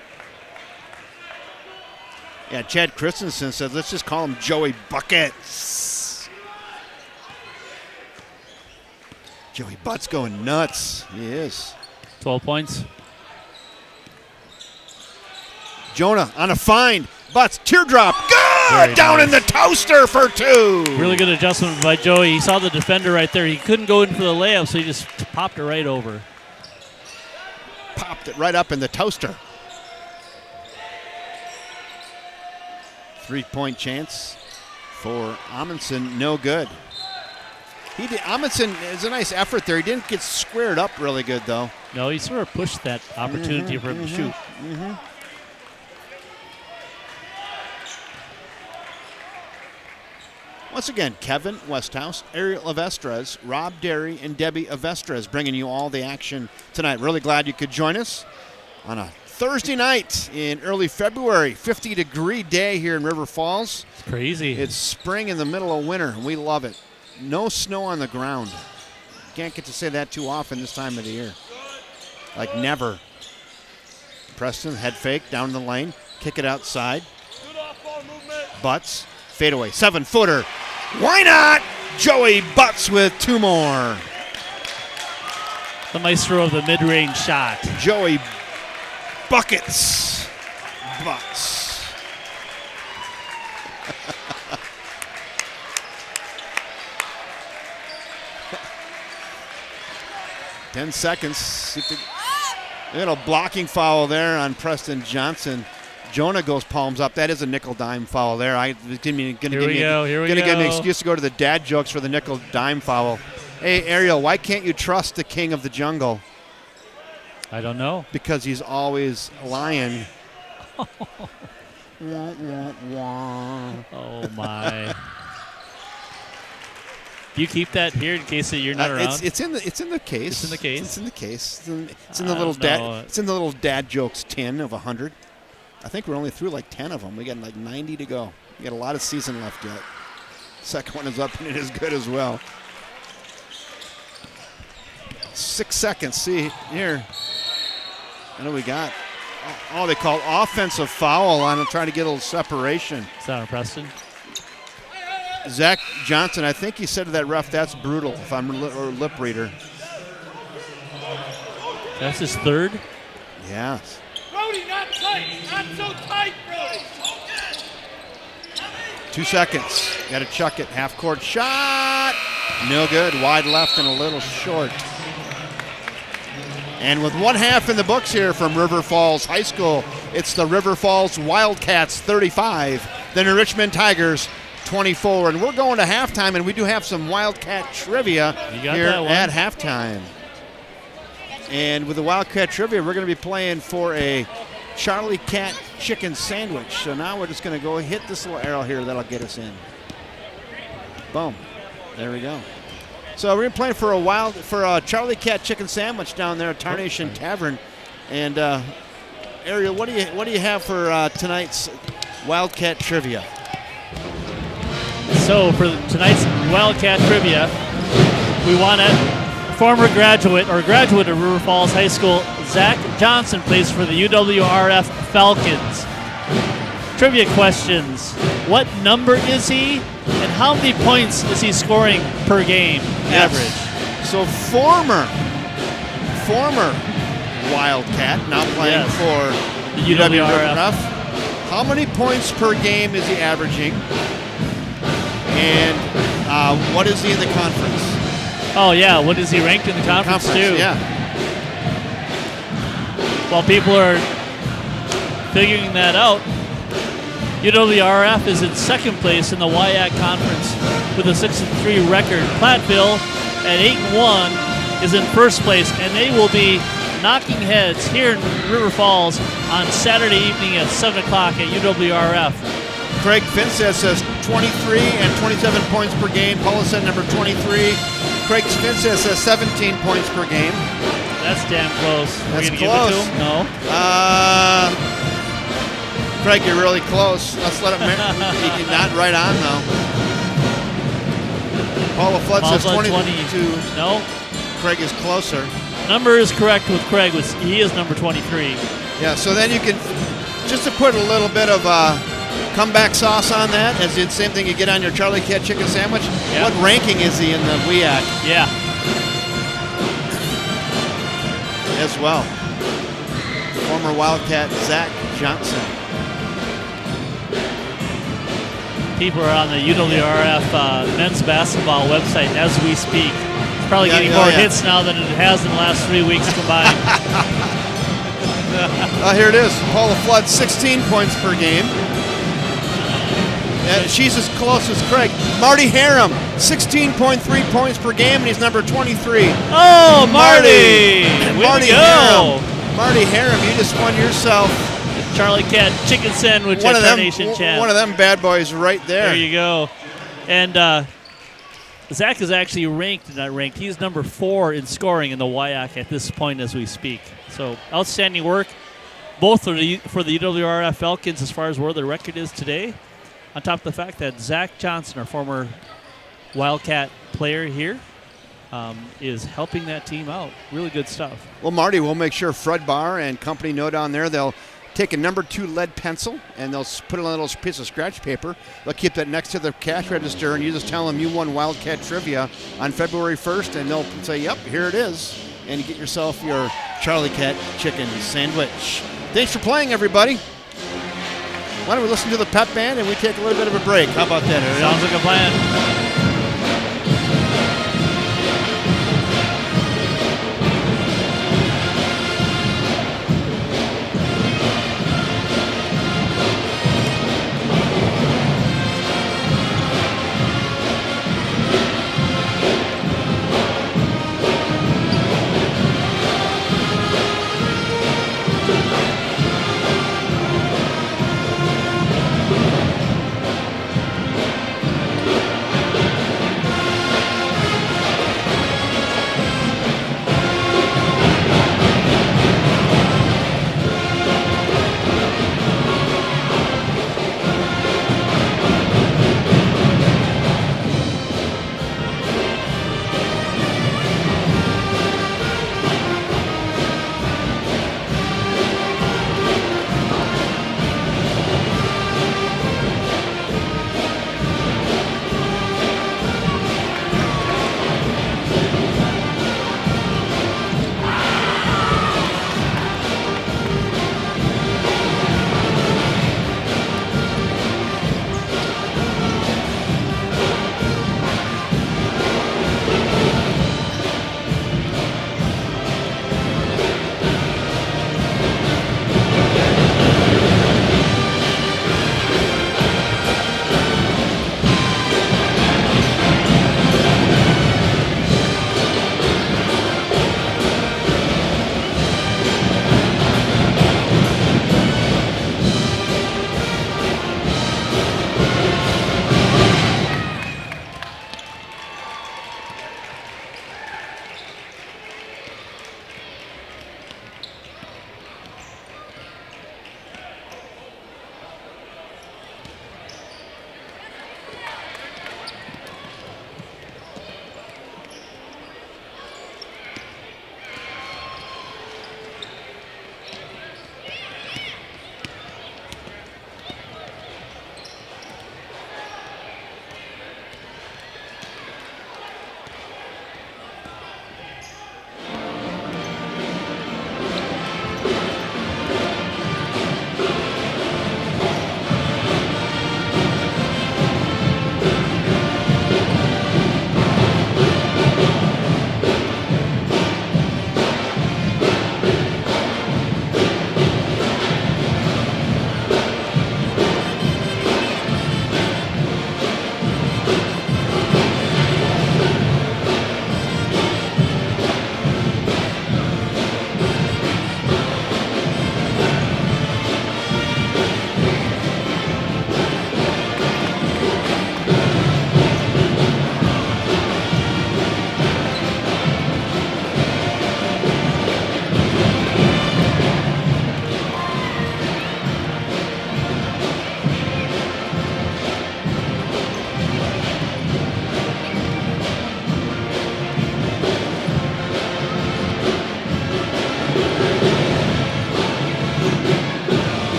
Yeah, Chad Christensen says, let's just call him Joey Buckets. Joey Butt's going nuts. He is. 12 points. Jonah on a find. Butts, teardrop. Good! Very Down nice. in the toaster for 2. Really good adjustment by Joey. He saw the defender right there. He couldn't go in for the layup, so he just popped it right over. Popped it right up in the toaster. 3-point chance for Amundsen, no good. Amundsen is a nice effort there. He didn't get squared up really good, though. No, he sort of pushed that opportunity for him to shoot. Once again, Kevin Westhouse, Ariel Avestres, Rob Derry, and Debbie Avestres bringing you all the action tonight. Really glad you could join us on a Thursday night in early February. 50-degree day here in River Falls. It's crazy. It's spring in the middle of winter, and we love it. No snow on the ground. Can't get to say that too often this time of the year. Like never. Preston, head fake, down the lane. Kick it outside. Butts, fadeaway, 7-footer. Why not? Joey Butts with 2 more. The maestro of the mid-range shot. Joey Buckets. Butts. 10 seconds. Little blocking foul there on Preston Johnson. Jonah goes palms up. That is a nickel dime foul there. I didn't mean going to give me an excuse to go to the dad jokes for the nickel dime foul. Hey, Ariel, why can't you trust the king of the jungle? I don't know. Because he's always lying. Wah, wah, wah. Oh, my. Do you keep that here in case that you're not around? It's in the case. It's in the case? It's in the case. It's in the little dad jokes tin of 100. I think we're only through like 10 of them. We got like 90 to go. We got a lot of season left yet. Second one is up and it is good as well. 6 seconds. See here. What do we got? Oh, they call offensive foul on him, trying to get a little separation. Is that on Preston? Zach Johnson, I think he said to that ref, that's brutal, if I'm a lip reader. That's his third? Yes. Brody, not tight. Not so tight, Brody. 2 seconds. Got to chuck it. Half-court shot. No good. Wide left and a little short. And with 1 half in the books here from River Falls High School, it's the River Falls Wildcats 35, the New Richmond Tigers 24. And we're going to halftime, and we do have some Wildcat trivia here at halftime. And with the Wildcat trivia, we're going to be playing for a Charlie Cat chicken sandwich. So now we're just going to go hit this little arrow here. That'll get us in. Boom. There we go. So we're playing for a Charlie Cat chicken sandwich down there at Tarnation Tavern. And Ariel, what do you have for tonight's Wildcat trivia? So for tonight's Wildcat trivia, we want a former graduate of River Falls High School, Zach Johnson, plays for the UWRF Falcons. Trivia questions: what number is he, and how many points is he scoring per game average? So former former Wildcat, now playing Yes. for The UW UWRF. River. How many points per game is he averaging? And what is he in the conference? Oh, yeah. What is he ranked in the conference, too? Yeah. While people are figuring that out, UWRF is in second place in the WIAC conference with a 6-3 record. Platteville at 8-1 is in first place, and they will be knocking heads here in River Falls on Saturday evening at 7 o'clock at UWRF. Craig Finseth says 23 and 27 points per game. Paulison, number 23. Craig Finseth says 17 points per game. That's damn close. That's We're going to give it close. to him? No. Craig, you're really close. Let's let him. Not right on though. Paula Flood says 22. No. Craig is closer. Number is correct with Craig. He is number 23. Yeah. So then you can just to put a little bit of comeback sauce on that, as the same thing you get on your Charlie Cat chicken sandwich. Yeah. What ranking is he in the WIAC? Yeah. As well. Former Wildcat Zach Johnson. People are on the UWRF men's basketball website as we speak. It's probably getting more hits now than it has in the last 3 weeks combined. Here it is. Paula Flood, 16 points per game. She's as close as Craig. Marty Harum, 16.3 points per game, and he's number 23. Oh, Marty! Marty Harum. Marty Harum, you just won yourself Charlie Cat chicken sandwich at Carnation Champ. One of them bad boys right there. There you go. And Zach is actually not ranked. He's number 4 in scoring in the WIAC at this point as we speak. So outstanding work, both for the UWRF Falcons as far as where the record is today. On top of the fact that Zach Johnson, our former Wildcat player here, is helping that team out. Really good stuff. Well, Marty, we'll make sure Fred Barr and company know down there they'll take a number 2 lead pencil and they'll put it on a little piece of scratch paper. They'll keep that next to the cash register, and you just tell them you won Wildcat Trivia on February 1st, and they'll say, yep, here it is. And you get yourself your Charlie Cat chicken sandwich. Thanks for playing, everybody. Why don't we listen to the pep band and we take a little bit of a break? How about that, Eric? Sounds like a plan.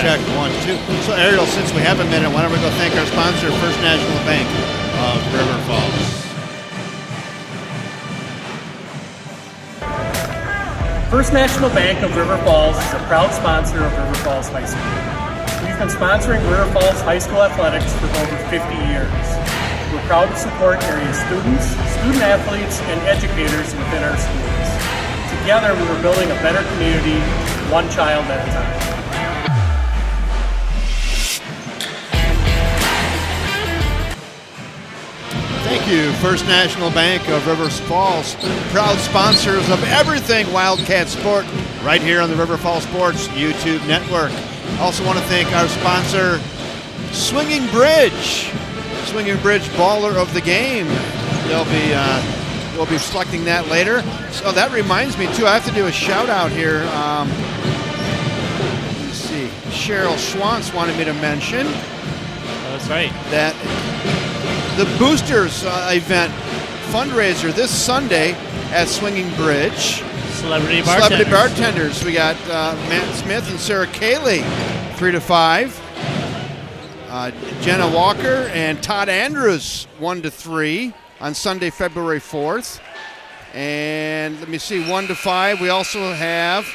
Check 1, 2. So, Ariel, since we have a minute, why don't we go thank our sponsor, First National Bank of River Falls. First National Bank of River Falls is a proud sponsor of River Falls High School. We've been sponsoring River Falls High School athletics for over 50 years. We're proud to support area students, student athletes, and educators within our schools. Together, we are building a better community, one child at a time. Thank you, First National Bank of River Falls, proud sponsors of everything Wildcat Sport right here on the River Falls Sports YouTube network. Also want to thank our sponsor, Swinging Bridge. Swinging Bridge Baller of the Game. We'll be selecting that later. So that reminds me too, I have to do a shout out here. Let's see, Cheryl Schwantz wanted me to mention. That's right. That the Boosters event fundraiser this Sunday at Swinging Bridge. Celebrity bartenders. We got Matt Smith and Sarah Cayley, 3 to 5. Jenna Walker and Todd Andrews, 1 to 3 on Sunday, February 4th. And let me see, 1 to 5. We also have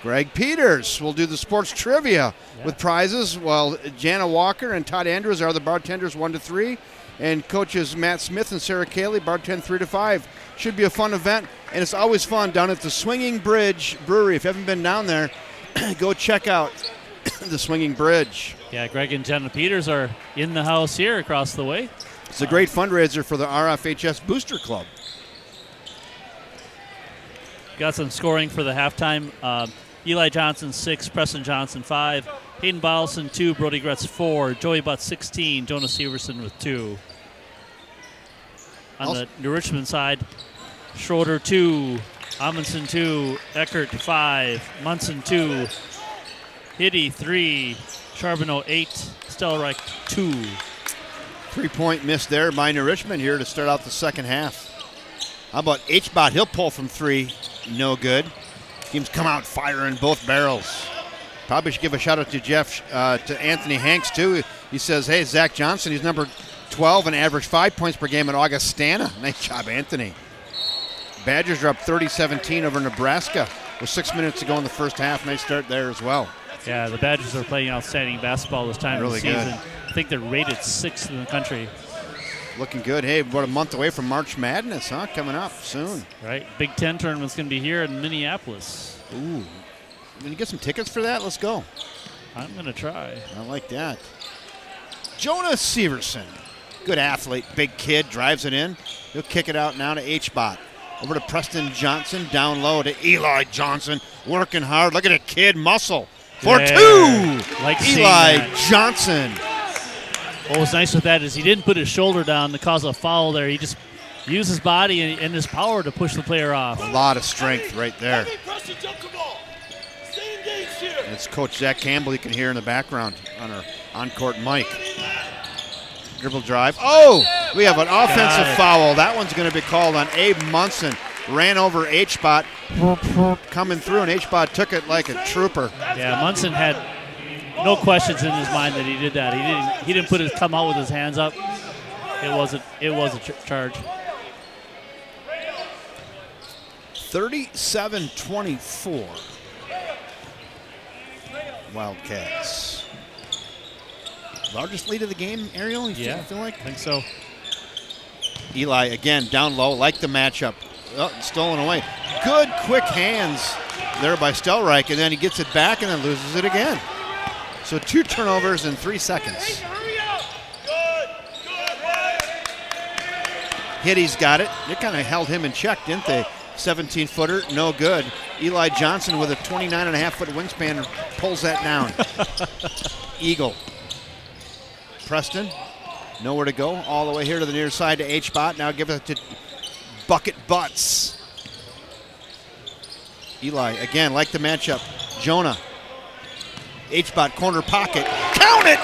Greg Peters. We'll do the sports trivia with prizes. Well, Jenna Walker and Todd Andrews are the bartenders, 1 to 3. And coaches Matt Smith and Sarah Cayley, bartend 3 to 5. Should be a fun event, and it's always fun down at the Swinging Bridge Brewery. If you haven't been down there, go check out the Swinging Bridge. Yeah, Greg and Jenna Peters are in the house here across the way. It's a great fundraiser for the RFHS Booster Club. Got some scoring for the halftime. Eli Johnson, 6, Preston Johnson, 5, Hayden Bowlson, 2, Brody Gretz, 4, Joey Butt, 16, Jonas Severson with 2. On the New Richmond side, Schroeder, 2, Amundsen, 2, Eckert, 5, Munson, 2, Hitty, 3, Charbonneau, 8, Stelreich, 2. 3-point miss there by New Richmond here to start out the second half. How about H-Bot? He'll pull from 3. No good. Teams come out firing both barrels. Probably should give a shout out to to Anthony Hanks too. He says, hey, Zach Johnson, he's number 12 and averaged 5 points per game at Augustana. Nice job, Anthony. Badgers are up 30-17 over Nebraska with 6 minutes to go in the first half. Nice start there as well. Yeah, the Badgers are playing outstanding basketball this time of the season. Good. I think they're rated 6th in the country. Looking good. Hey, about a month away from March Madness, huh? Coming up soon. Right. Big Ten tournament's going to be here in Minneapolis. Ooh. Can you get some tickets for that? Let's go. I'm going to try. I like that. Jonas Severson. Good athlete, big kid, drives it in. He'll kick it out now to H-Bot. Over to Preston Johnson, down low to Eli Johnson, working hard. Look at a kid, muscle. For two! Like seeing Eli that. Johnson. What was nice with that is he didn't put his shoulder down to cause a foul there. He just used his body and his power to push the player off. A lot of strength right there. Heavy pressure, jump the ball. Stay engaged here. And it's Coach Zach Campbell you can hear in the background on our on-court mic. Dribble drive. Oh, we have an offensive foul. That one's going to be called on Abe Munson. Ran over H-Bot, coming through, and H-Bot took it like a trooper. Yeah, Munson had no questions in his mind that he did that. He didn't put his come out with his hands up. It was a charge. 37-24. Wildcats. Largest lead of the game, Ariel? You feel like? I think so. Eli again down low, like the matchup. Oh, stolen away. Good quick hands there by Stelreich, and then he gets it back and then loses it again. So 2 turnovers in 3 seconds. Hurry up. Good. Hitty's got it. They kind of held him in check, didn't they? 17-footer, no good. Eli Johnson with a 29.5-foot wingspan pulls that down. Eagle. Preston, nowhere to go. All the way here to the near side to H-Bot. Now give it to Bucket Butts. Eli, again, like the matchup. Jonah. H-Bot corner pocket. Count it!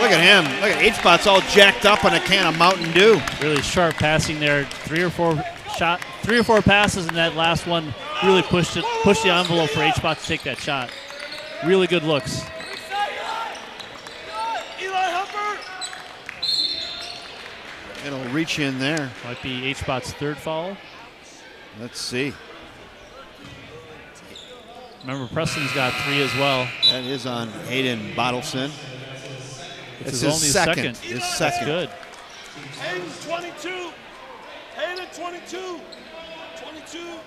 Look at him. Look at H-Bot's all jacked up on a can of Mountain Dew. Really sharp passing there. 3 or 4 passes, and that last one really pushed the envelope for H-Bot to take that shot. Really good looks. It'll reach in there. Might be H-Bot's 3rd foul. Let's see. Remember, Preston's got 3 as well. That is on Hayden Bottleson. It's his only second. second. His That's second. good. Hayden 22. Hayden 22. 22.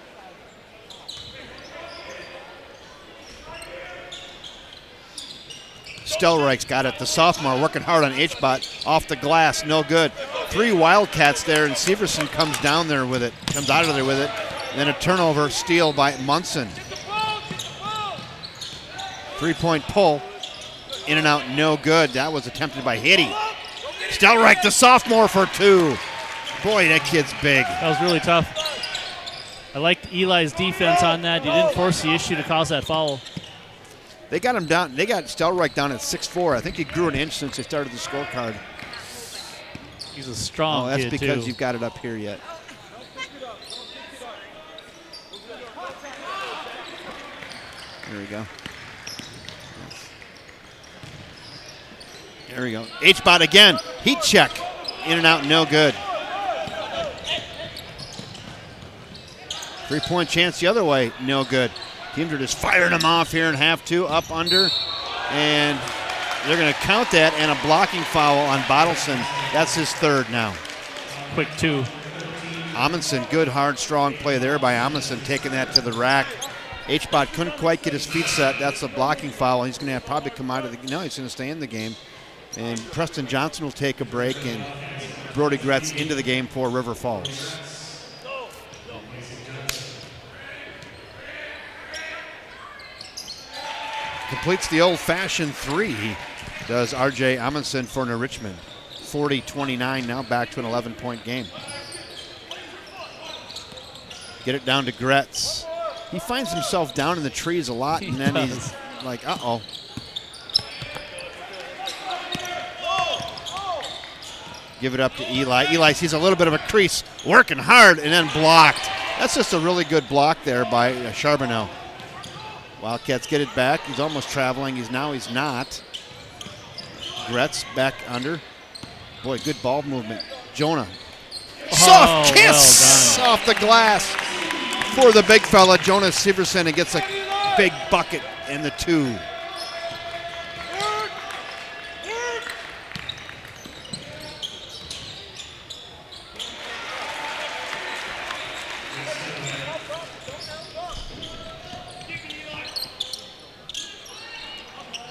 Stelreich's got it. The sophomore working hard on H-Bot. Off the glass, no good. 3 Wildcats there, and Severson comes down there with it. Comes out of there with it. Then a turnover, steal by Munson. 3-point pull. In and out, no good. That was attempted by Hitty. Stelreich, the sophomore, for 2. Boy, that kid's big. That was really tough. I liked Eli's defense on that. He didn't force the issue to cause that foul. They got him down. They got Stelreich down at 6'4". I think he grew an inch since they started the scorecard. He's a strong that's kid, because too. you've got it up here yet. There we go. There we go. H-Bot again. Heat check. In and out, no good. 3-point chance the other way, no good. Teams are just firing them off here in half 2, up under. And they're going to count that, and a blocking foul on Bottleson. That's his 3rd now. Quick 2. Amundsen, good, hard, strong play there by Amundsen, taking that to the rack. H-Bot couldn't quite get his feet set. That's a blocking foul. He's going to have probably come out of the – no, he's going to stay in the game. And Preston Johnson will take a break, and Brody Gretz into the game for River Falls. Completes the old-fashioned 3, does R.J. Amundsen for New Richmond. 40-29, now back to an 11-point game. Get it down to Gretz. He finds himself down in the trees a lot, and then he's like, uh-oh. Give it up to Eli. Eli sees a little bit of a crease, working hard, and then blocked. That's just a really good block there by Charbonneau. Wildcats get it back. He's almost traveling. He's not. Gretz back under. Boy, good ball movement. Jonah. Soft kiss off the glass for the big fella, Jonas Severson, and gets a big bucket in the 2.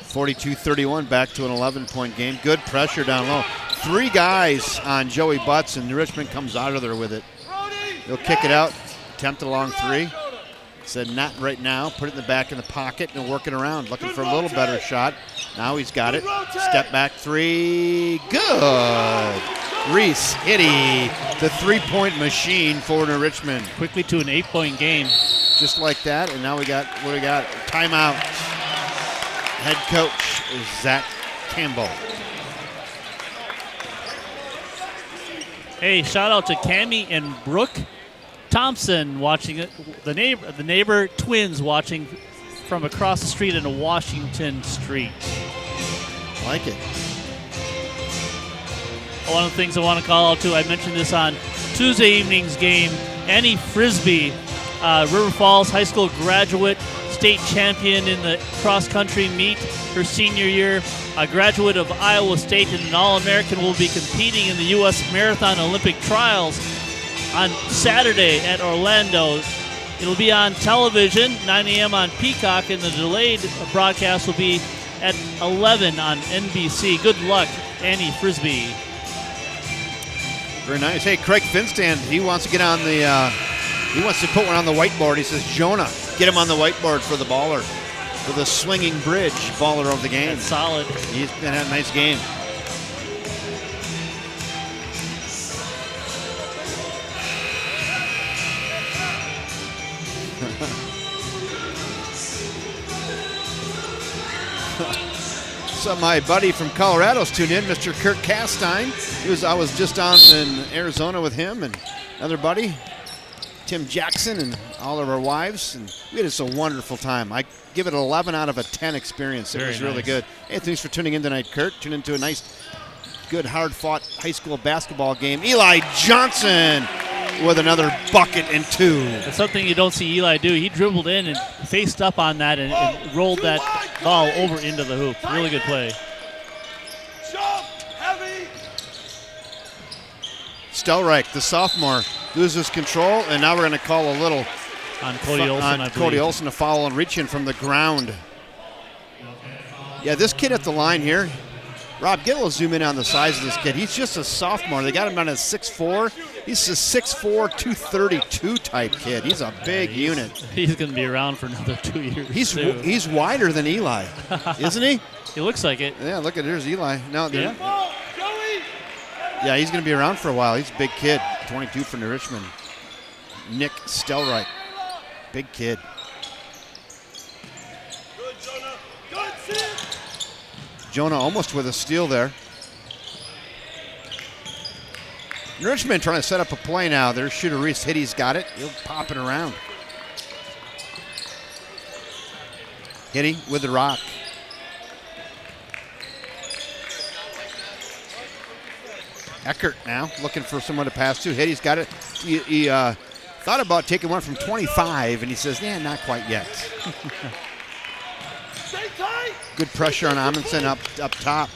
(42-31), back to an 11-point game. Good pressure down low. 3 guys on Joey Butts, and Richmond comes out of there with it. He'll kick it out. Attempt a long three. Said not right now. Put it in the back of the pocket and work it around. Looking for a little better shot. Now he's got it. Step back three. Good. Reese Hitty, the three-point machine for New Richmond. Quickly to an 8-point game. Just like that. And now we got timeout. Head coach is Zach Campbell. Hey, shout out to Cammie and Brooke Thompson watching it. The neighbor twins watching from across the street in Washington Street. Like it. One of the things I want to call out too, I mentioned this on Tuesday evening's game. Annie Frisbee, River Falls High School graduate, state champion in the cross-country meet her senior year, a graduate of Iowa State and an All-American, will be competing in the U.S. Marathon Olympic Trials on Saturday at Orlando. It'll be on television, 9 a.m. on Peacock, and the delayed broadcast will be at 11 on NBC. Good luck, Annie Frisbee. Very nice. Hey, Craig Finstand, he wants to get on the, he wants to put one on the whiteboard. He says, Jonah, get him on the whiteboard for the baller, for the swinging bridge baller of the game. That's solid. He's been having a nice game. So my buddy from Colorado's tuned in, Mr. Kurt Castine. I was just on in Arizona with him and another buddy, Tim Jackson, and all of our wives, and we had just a wonderful time. I give it an 11 out of a 10 experience. It was really nice. good. Hey, thanks for tuning in tonight, Kurt. Tune into a nice, good, hard-fought high school basketball game. Eli Johnson with another bucket and two. That's something you don't see Eli do. He dribbled in and faced up on that and rolled that ball over into the hoop. Really good play. Jump, heavy. Stelreich, the sophomore, loses control, and now we're going to call a little On Cody Olson, I believe. Cody Olson, a foul and reaching from the ground. Yeah, this kid at the line here, Rob, get a little zoom in on the size of this kid. He's just a sophomore. They got him on a 6'4". He's a 6'4", 232 type kid. He's a big unit. He's going to be around for another 2 years. He's wider than Eli, isn't he? He looks like it. Yeah, look at there's Eli. No, Yeah. Ball, Joey. yeah, he's going to be around for a while. He's a big kid, 22 for New Richmond. Nick Stelreich, big kid. Good, Jonah. Good, Sid. Jonah almost with a steal there. Richmond trying to set up a play now. Their shooter Reese Hitty's got it. He'll pop it around. Hitty with the rock. Eckert now looking for someone to pass to. Hitty's got it. He thought about taking one from 25, and he says, yeah, not quite yet. Stay tight. Good pressure on Amundsen up top.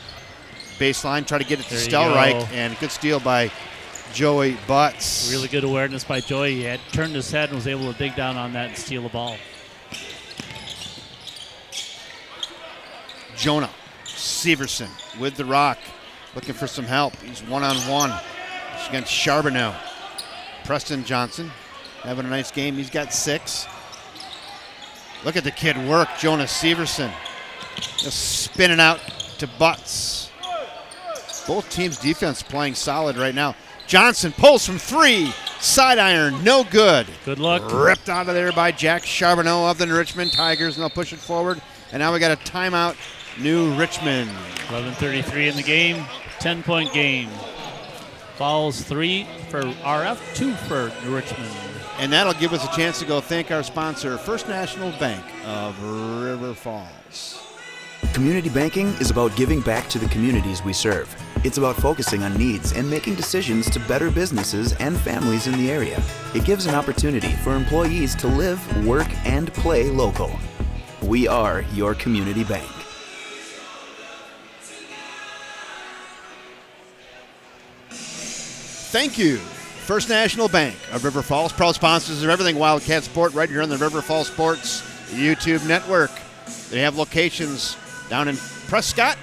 Baseline, try to get it to There you Stelreich, go. and good steal by Joey Butts. Really good awareness by Joey. He had turned his head and was able to dig down on that and steal the ball. Jonah Severson with the rock, looking for some help. He's one-on-one. He's against Charbonneau. Preston Johnson having a nice game. He's got 6. Look at the kid work, Jonah Severson. Just spinning out to Butts. Both teams' defense playing solid right now. Johnson pulls from 3. Side iron, no good. Good luck. Ripped out of there by Jack Charbonneau of the New Richmond Tigers, and they'll push it forward. And now we got a timeout, New Richmond. 11:33 in the game. 10-point game. Fouls 3 for RF, 2 for New Richmond. And that'll give us a chance to go thank our sponsor, First National Bank of River Falls. Community banking is about giving back to the communities we serve. It's about focusing on needs and making decisions to better businesses and families in the area. It gives an opportunity for employees to live, work, and play local. We are your community bank. Thank you, First National Bank of River Falls, proud sponsors of everything Wildcat Sport right here on the River Falls Sports YouTube network. They have locations down in Prescott,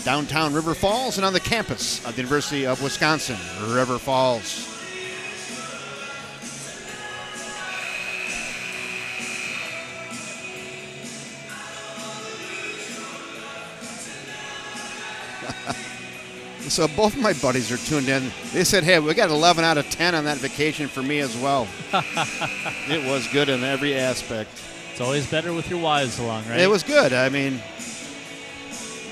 downtown River Falls, and on the campus of the University of Wisconsin, River Falls. So both my buddies are tuned in. They said, hey, we got 11 out of 10 on that vacation for me as well. It was good in every aspect. It's always better with your wives along, right? It was good. I mean,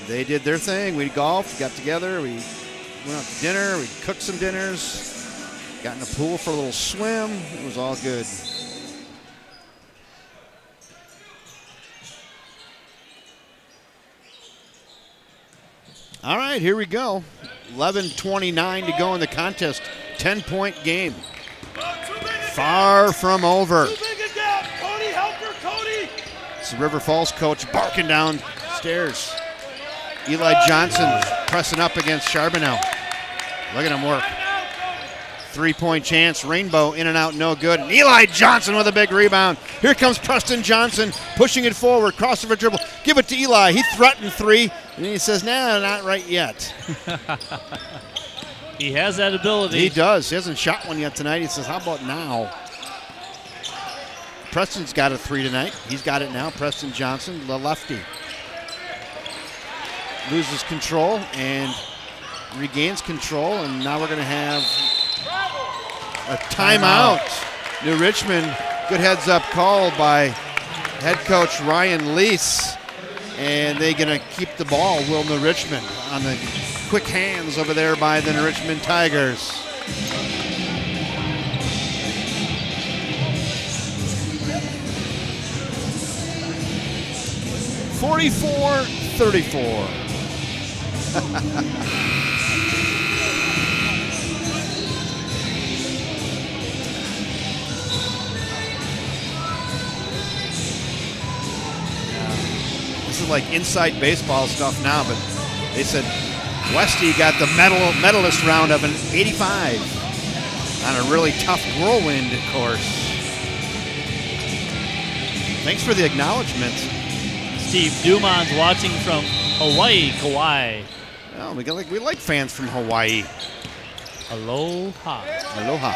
they did their thing. We golfed, got together, we went out to dinner, we cooked some dinners, got in the pool for a little swim. It was all good. All right, here we go. 11:29 to go in the contest. 10-point game. Far from over. Too big a gap. Cody, help her, Cody. It's the River Falls coach barking downstairs. Eli Johnson pressing up against Charbonneau. Look at him work. 3-point chance. Rainbow in and out, no good. And Eli Johnson with a big rebound. Here comes Preston Johnson pushing it forward. Crossover dribble. Give it to Eli. He threatened three. And he says, nah, not right yet. He has that ability. He does. He hasn't shot one yet tonight. He says, how about now? Preston's got a three tonight. He's got it now. Preston Johnson, the lefty. Loses control and regains control. And now we're going to have a timeout. New Richmond, good heads up call by head coach Ryan Lease. And they're going to keep the ball, will New Richmond, on the quick hands over there by the New Richmond Tigers. (44-34). This is like inside baseball stuff now, but they said Westy got the medalist round of an 85 on a really tough whirlwind course. Thanks for the acknowledgement. Steve Dumon's watching from Hawaii, Kauai. Well, we like fans from Hawaii. Aloha. Aloha.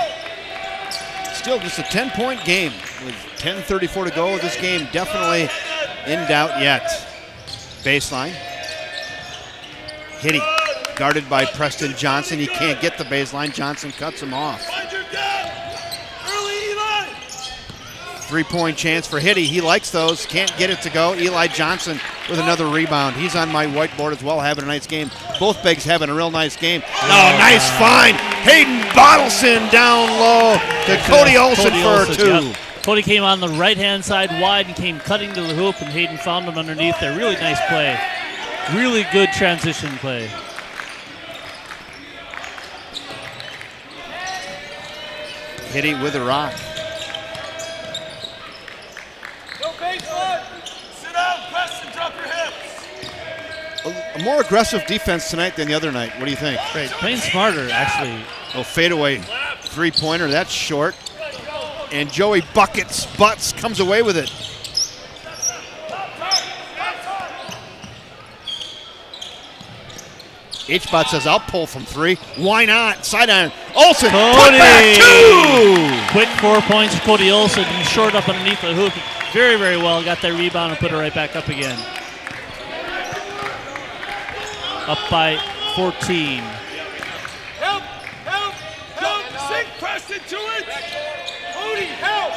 Still just a 10-point game with 10:34 to go. This game definitely in doubt yet. Baseline. Hitty, guarded by Preston Johnson. He can't get the baseline. Johnson cuts him off. Find your gap. Early, Eli. 3-point chance for Hitty. He likes those. Can't get it to go. Eli Johnson with another rebound. He's on my whiteboard as well, having a nice game. Both bigs having a real nice game. Oh, nice find. Hayden Bottleson down low to Cody Olson for a two. Yep. Cody came on the right-hand side wide and came cutting to the hoop, and Hayden found him underneath there. Really nice play. Really good transition play. Hitty with a rock. No baseline. Sit down, press and drop your hips. A more aggressive defense tonight than the other night. What do you think? Great. Playing smarter, actually. Oh, fadeaway three-pointer. That's short. And Joey Butts comes away with it. H-Bot says, I'll pull from three. Why not? Sidearm. Olsen, put back two! Quick 4 points for Cody Olson. He's short up underneath the hoop. Very, very well. Got that rebound and put it right back up again. Up by 14. Help! Sink Preston to it! Cody, help!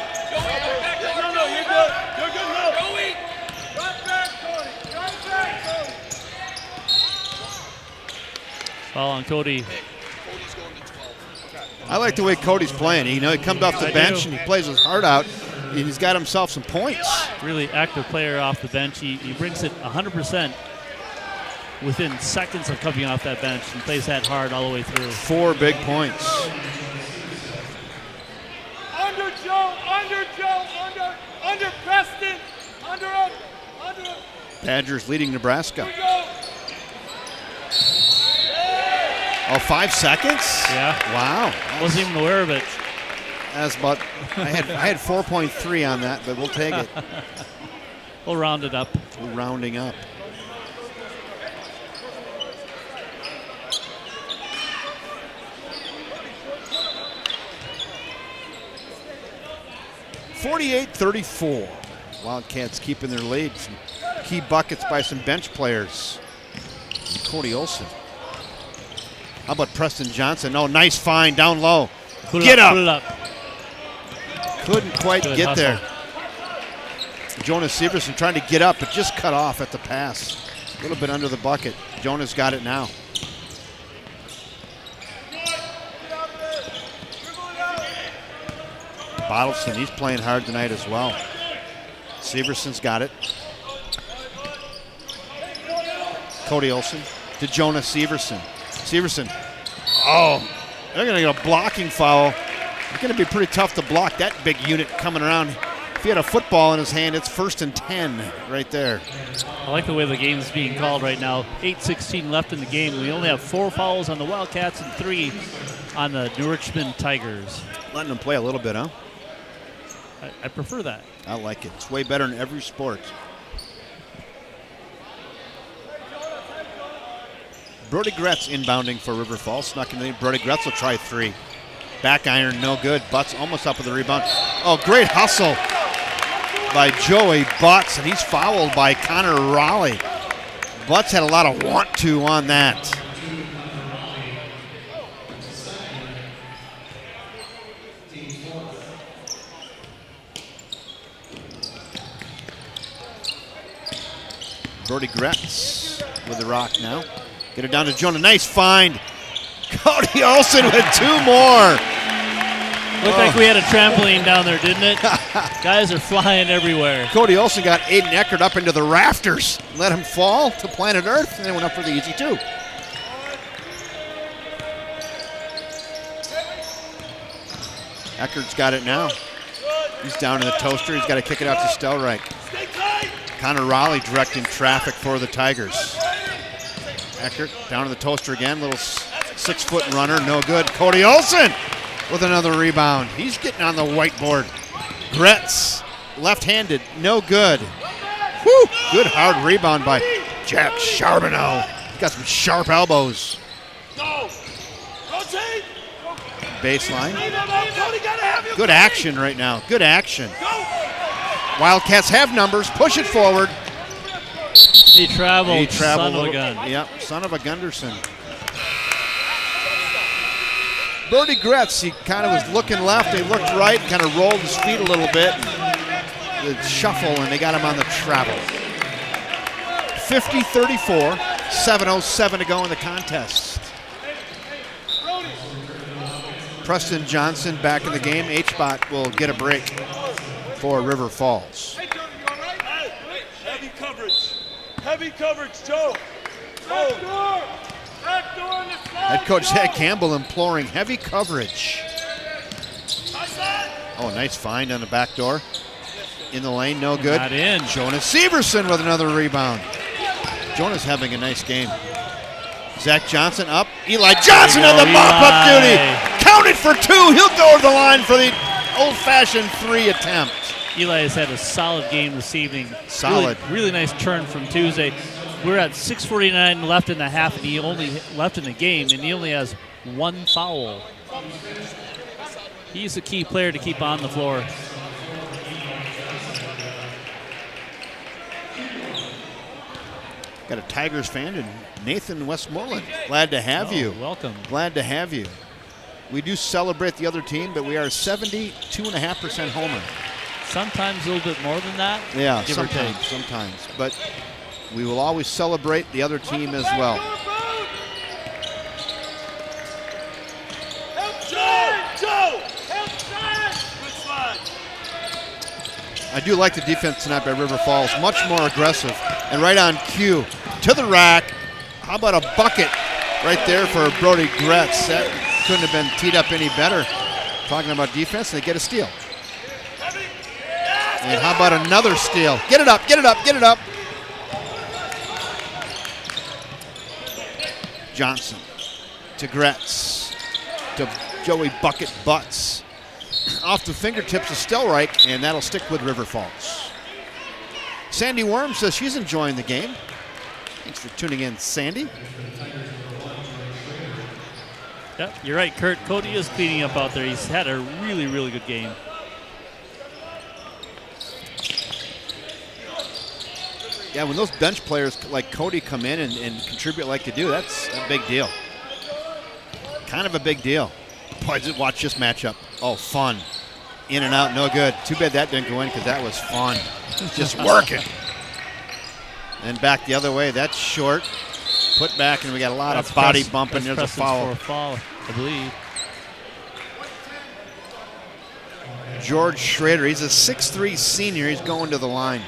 No, you're good. You're good, no. Joey! Drop back, Cody. Drop back, Cody. Foul on Cody. I like the way Cody's playing. He comes off the bench and he plays his heart out. And he's got himself some points. Really active player off the bench. He brings it 100% within seconds of coming off that bench and plays that hard all the way through. 4 big points. Under Joe, under Preston, under. Badgers leading Nebraska. Here we go. Oh, 5 seconds? Yeah. Wow. Wasn't even aware of it. That's about. I had 4.3 on that, but we'll take it. We'll round it up. We're rounding up. (48-34). Wildcats keeping their lead. Some key buckets by some bench players. Cody Olson. How about Preston Johnson? Oh, nice find down low. Put it Get up. Put it up. Couldn't quite Good get hustle. there. Jonas Severson trying to get up, but just cut off at the pass. A little bit under the bucket. Jonas got it now. Bottleston, he's playing hard tonight as well. Severson's got it. Cody Olson to Jonas Severson. Severson, oh, they're going to get a blocking foul. It's going to be pretty tough to block that big unit coming around. If he had a football in his hand, it's 1st and 10 right there. I like the way the game is being called right now. 8:16 left in the game. We only have 4 fouls on the Wildcats and 3 on the New Richmond Tigers. Letting them play a little bit, huh? I prefer that. I like it. It's way better in every sport. Brody Gretz inbounding for River Falls. Snuck in the Brody Gretz will try 3. Back iron, no good. Butts almost up with the rebound. Oh, great hustle by Joey Butts, and he's fouled by Connor Raleigh. Butts had a lot of want to on that. Brody Gretz with the rock now. Get it down to Jonah. Nice find. Cody Olson with 2 more. Looked like we had a trampoline down there, didn't it? Guys are flying everywhere. Cody Olson got Aiden Eckert up into the rafters. Let him fall to planet Earth, and then went up for the easy 2. Eckert's got it now. He's down in the toaster. He's got to kick it out to Stelreich. Connor Raleigh directing traffic for the Tigers. Eckert down in the toaster again. Little 6-foot runner, no good. Cody Olson with another rebound. He's getting on the whiteboard. Gretz, left-handed, no good. Whew, good hard rebound by Jack Charbonneau. He's got some sharp elbows. Baseline. Good action right now. Good action. Wildcats have numbers. Push it forward. He traveled. Son of a gun. Yep, son of a Gunderson. Brody Gretz, he kind of was looking left. He looked right, kind of rolled his feet a little bit. The shuffle, and they got him on the travel. 50-34, 7:07 to go in the contest. Preston Johnson back in the game. H-Bot will get a break for River Falls. Heavy coverage. Heavy coverage, Joe. Back door. Back door in the slide. Head coach Ed Campbell imploring heavy coverage. Oh, nice find on the back door. In the lane, no good. Not in. Jonas Severson with another rebound. Jonas having a nice game. Zach Johnson up. Eli Johnson on the mop-up duty. Counted for 2. He'll go to the line for the old-fashioned 3 attempt. Eli has had a solid game this evening. Solid. Really nice turn from Tuesday. We're at 6:49 left in the half, and he only left in the game, and he only has 1 foul. He's a key player to keep on the floor. Got a Tigers fan in Nathan Westmoreland. Glad to have you. Welcome. Glad to have you. We do celebrate the other team, but we are 72.5% homer. Sometimes a little bit more than that. Yeah, give or take. sometimes. But we will always celebrate the other team as well. Help Joe! Help Joe! Good slide. I do like the defense tonight by River Falls. Much more aggressive. And right on cue. To the rack. How about a bucket right there for Brody Gretz? That couldn't have been teed up any better. Talking about defense, they get a steal. And how about another steal? Get it up, get it up, get it up. Johnson to Gretz to Joey Bucket Butts. Off the fingertips of Stelreich, and that'll stick with River Falls. Sandy Worm says she's enjoying the game. Thanks for tuning in, Sandy. Yep, you're right, Kurt. Cody is cleaning up out there. He's had a really, really good game. Yeah, when those bench players like Cody come in and contribute like they do, that's a big deal. kind of a big deal. Boy, just watch this matchup. Oh, fun. In and out, no good. Too bad that didn't go in because that was fun. Just working. And back the other way. That's short. Put back, and we got a lot of body bumping. There's a foul. For a foul, I believe. George Schrader, he's a 6'3 senior. He's going to the line.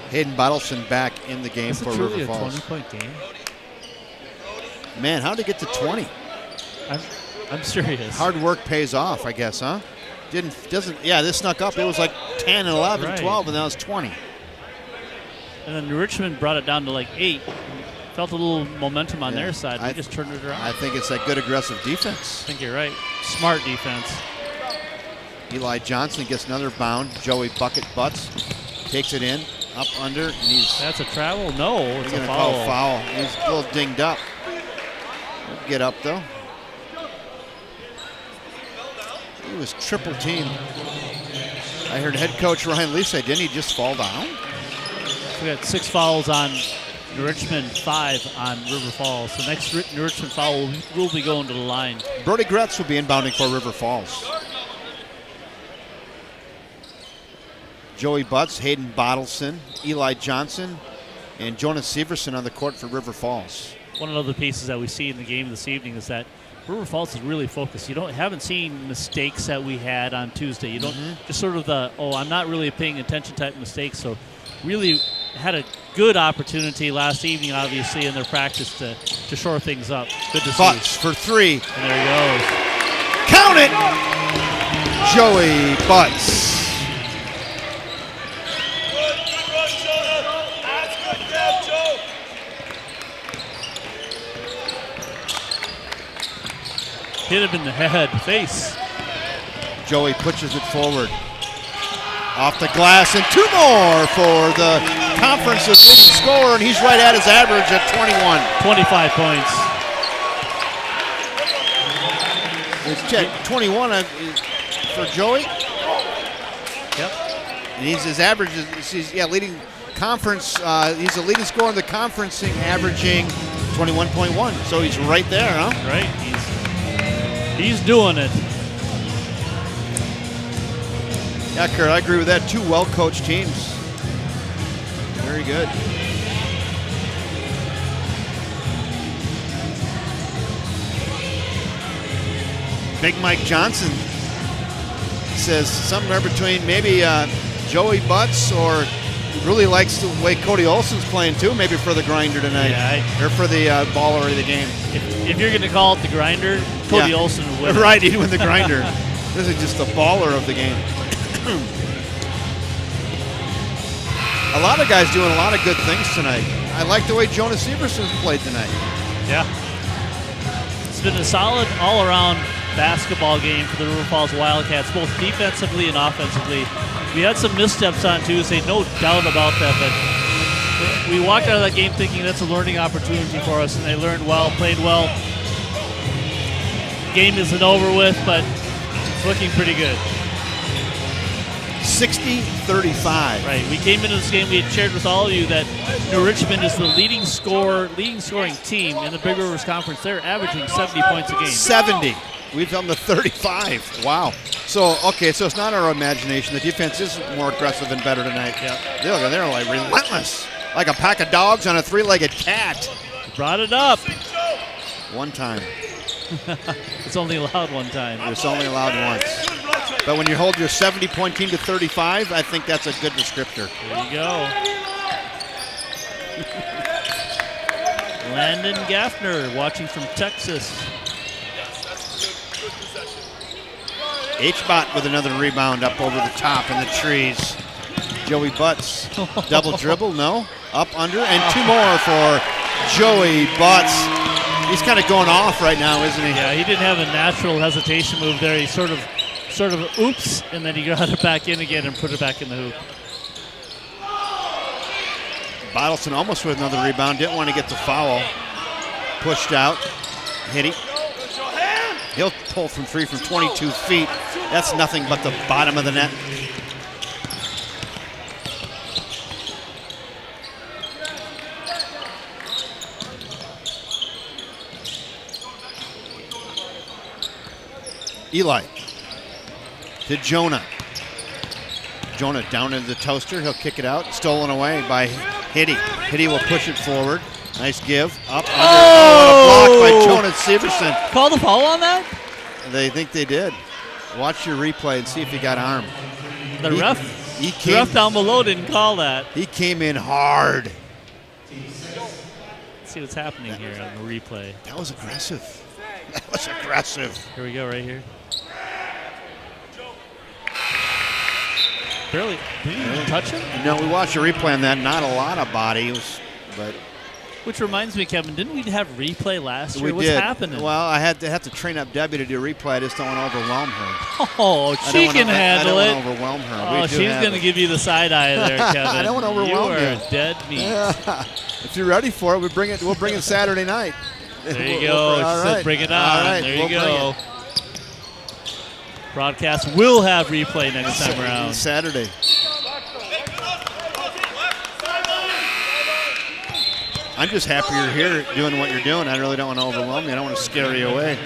Hayden Bottleson back in the game for River Falls. Is it truly a 20-point game? Man, how did it get to 20? I'm serious. Hard work pays off, I guess, huh? This snuck up. It was like 10 and 11, right. 12, and now it's 20. And then Richmond brought it down to like 8. Felt a little momentum on their side. They just turned it around. I think it's that good aggressive defense. I think you're right. Smart defense. Eli Johnson gets another bound. Joey Bucket butts. Takes it in. Up under. And he's That's a travel? No, it's going a to call a foul. foul. He's a little dinged up. He'll get up, though. He was triple teamed. I heard head coach Ryan Lee say, didn't he just fall down? We got 6 fouls on New Richmond, 5 on River Falls. The next New Richmond foul will be going to the line. Brody Gretz will be inbounding for River Falls. Joey Butts, Hayden Bottleson, Eli Johnson, and Jonas Severson on the court for River Falls. One of the pieces that we see in the game this evening is that River Falls is really focused. You haven't seen mistakes that we had on Tuesday. You don't just sort of the, I'm not really paying attention type mistakes. So really had a good opportunity last evening, obviously, in their practice to shore things up. Good to see. Butts for 3. And there he goes. Count it! Joey Butts. Good run, Jonah. That's good job, Joe. Hit him in the head, face. Joey pushes it forward. Off the glass, and 2 more for the conference's leading scorer, and he's right at his average at 21. 25 points. It's 21 for Joey. Yep. And his average is leading conference. He's the leading scorer in the conference, averaging 21.1. So he's right there, huh? Right. He's doing it. Yeah, Kurt, I agree with that. 2 well-coached teams. Very good. Big Mike Johnson says somewhere between maybe Joey Butts or really likes the way Cody Olson's playing too, maybe for the grinder tonight. Yeah, or for the baller of the game. If you're going to call it the grinder, Cody Olson would win. Right, he'd win the grinder. This is just the baller of the game. A lot of guys doing a lot of good things tonight. I like the way Jonas Severson's played tonight. Yeah. It's been a solid all-around basketball game for the River Falls Wildcats, both defensively and offensively. We had some missteps on Tuesday, no doubt about that, but we walked out of that game thinking that's a learning opportunity for us, and they learned well, played well. Game isn't over with, but it's looking pretty good. 60-35. Right. We came into this game, we had shared with all of you that New Richmond is the leading scoring team in the Big Rivers Conference. They're averaging 70 points a game. 70. We've done the 35. Wow. So it's not our imagination. The defense is more aggressive and better tonight. Yeah. They're like relentless. Like a pack of dogs on a 3-legged cat. Brought it up. One time. It's only allowed one time. It's only allowed once. But when you hold your 70-point team to 35, I think that's a good descriptor. There you go. Landon Gaffner watching from Texas. H-Bot with another rebound up over the top in the trees. Joey Butts, double dribble, no. Up, under, and 2 more for Joey Butts. He's kind of going off right now, isn't he? Yeah, he didn't have a natural hesitation move there. He sort of oops, and then he got it back in again and put it back in the hoop. Bottleson almost with another rebound. Didn't want to get the foul. Pushed out. Hitty. He'll pull from 3 from 22 feet. That's nothing but the bottom of the net. Eli to Jonah. Jonah down into the toaster. He'll kick it out. Stolen away by Hitty. Hitty will push it forward. Nice give. Up. Under. Oh, what a block by Jonas Severson. Call the foul on that? They think they did. Watch your replay and see if he got arm. The ref down below didn't call that. He came in hard. Let's see what's happening here on the replay. That was aggressive. That was aggressive. Here we go, right here. Barely. Did he even touch him? No, we watched a replay on that. Not a lot of body, but. Which reminds me, Kevin, didn't we have replay last year? We What's did. happening? Well, I had to train up Debbie to do a replay. I just don't want to overwhelm her. Oh, she can handle it. I don't want to overwhelm her. Oh, she's going to give you the side eye there, Kevin. I don't want to overwhelm you. You are dead meat. Yeah. If you're ready for it, we'll bring it Saturday night. There you go. All She right. said bring it on. All right. There you We'll go. Broadcast will have replay next time around. Saturday. I'm just happy you're here doing what you're doing. I really don't want to overwhelm you. I don't want to scare you away.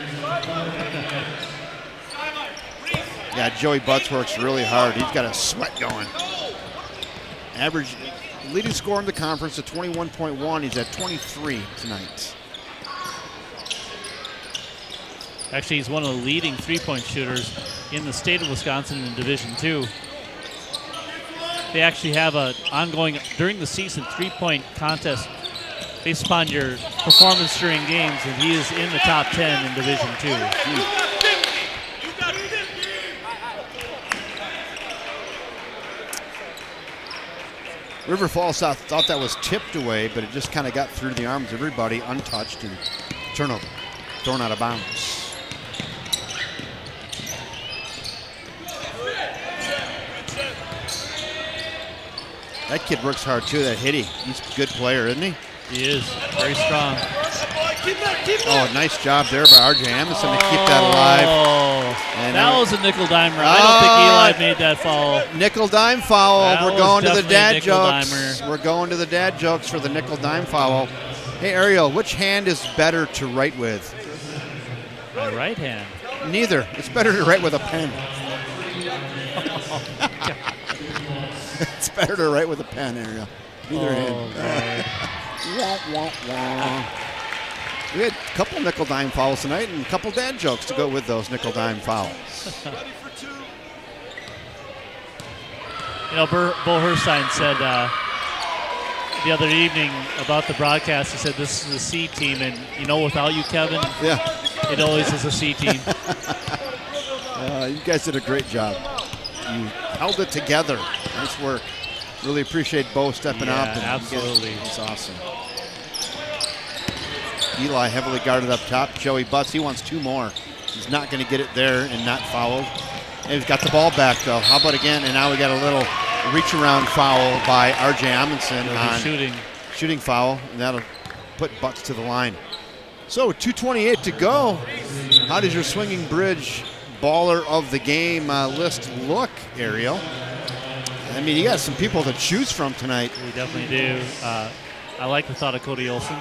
Yeah, Joey Butts works really hard. He's got a sweat going. Average leading scorer in the conference at 21.1. He's at 23 tonight. Actually, he's one of the leading three-point shooters in the state of Wisconsin in Division II. They actually have an ongoing, during the season, three-point contest based upon your performance during games, and he is in the top 10 in Division II. River Falls South thought that was tipped away, but it just kind of got through the arms of everybody, untouched, and turnover, thrown out of bounds. That kid works hard too, that Hitty. He's a good player, isn't he? He is very strong. Oh, nice job there by R.J. Amundsen to keep that alive. And that was a nickel dimer. I don't think Eli made that foul. Nickel dime foul. That We're was going to the definitely a dad nickel jokes. dimer. We're going to the dad jokes for the nickel dime foul. Hey, Ariel, which hand is better to write with? My right hand. Neither. It's better to write with a pen. It's better to write with a pen, Ariel. Neither hand. Wah, wah, wah. We had a couple nickel dime fouls tonight and a couple dad jokes to go with those nickel dime fouls. You know, Bo Herstein said the other evening about the broadcast, he said this is a C team, and you know, without you, Kevin, it always is a C team. You guys did a great job. You held it together. Nice work. Really appreciate Bo stepping up. And absolutely. It's awesome. Eli heavily guarded up top. Joey Butts, he wants two more. He's not going to get it there and not fouled. And he's got the ball back, though. How about again? And now we got a little reach-around foul by R.J. Amundsen on shooting foul, and that'll put Butts to the line. So 2:28 to go. How does your Swinging Bridge baller of the game list look, Ariel? I mean, you got some people to choose from tonight. We definitely do. I like the thought of Cody Olson.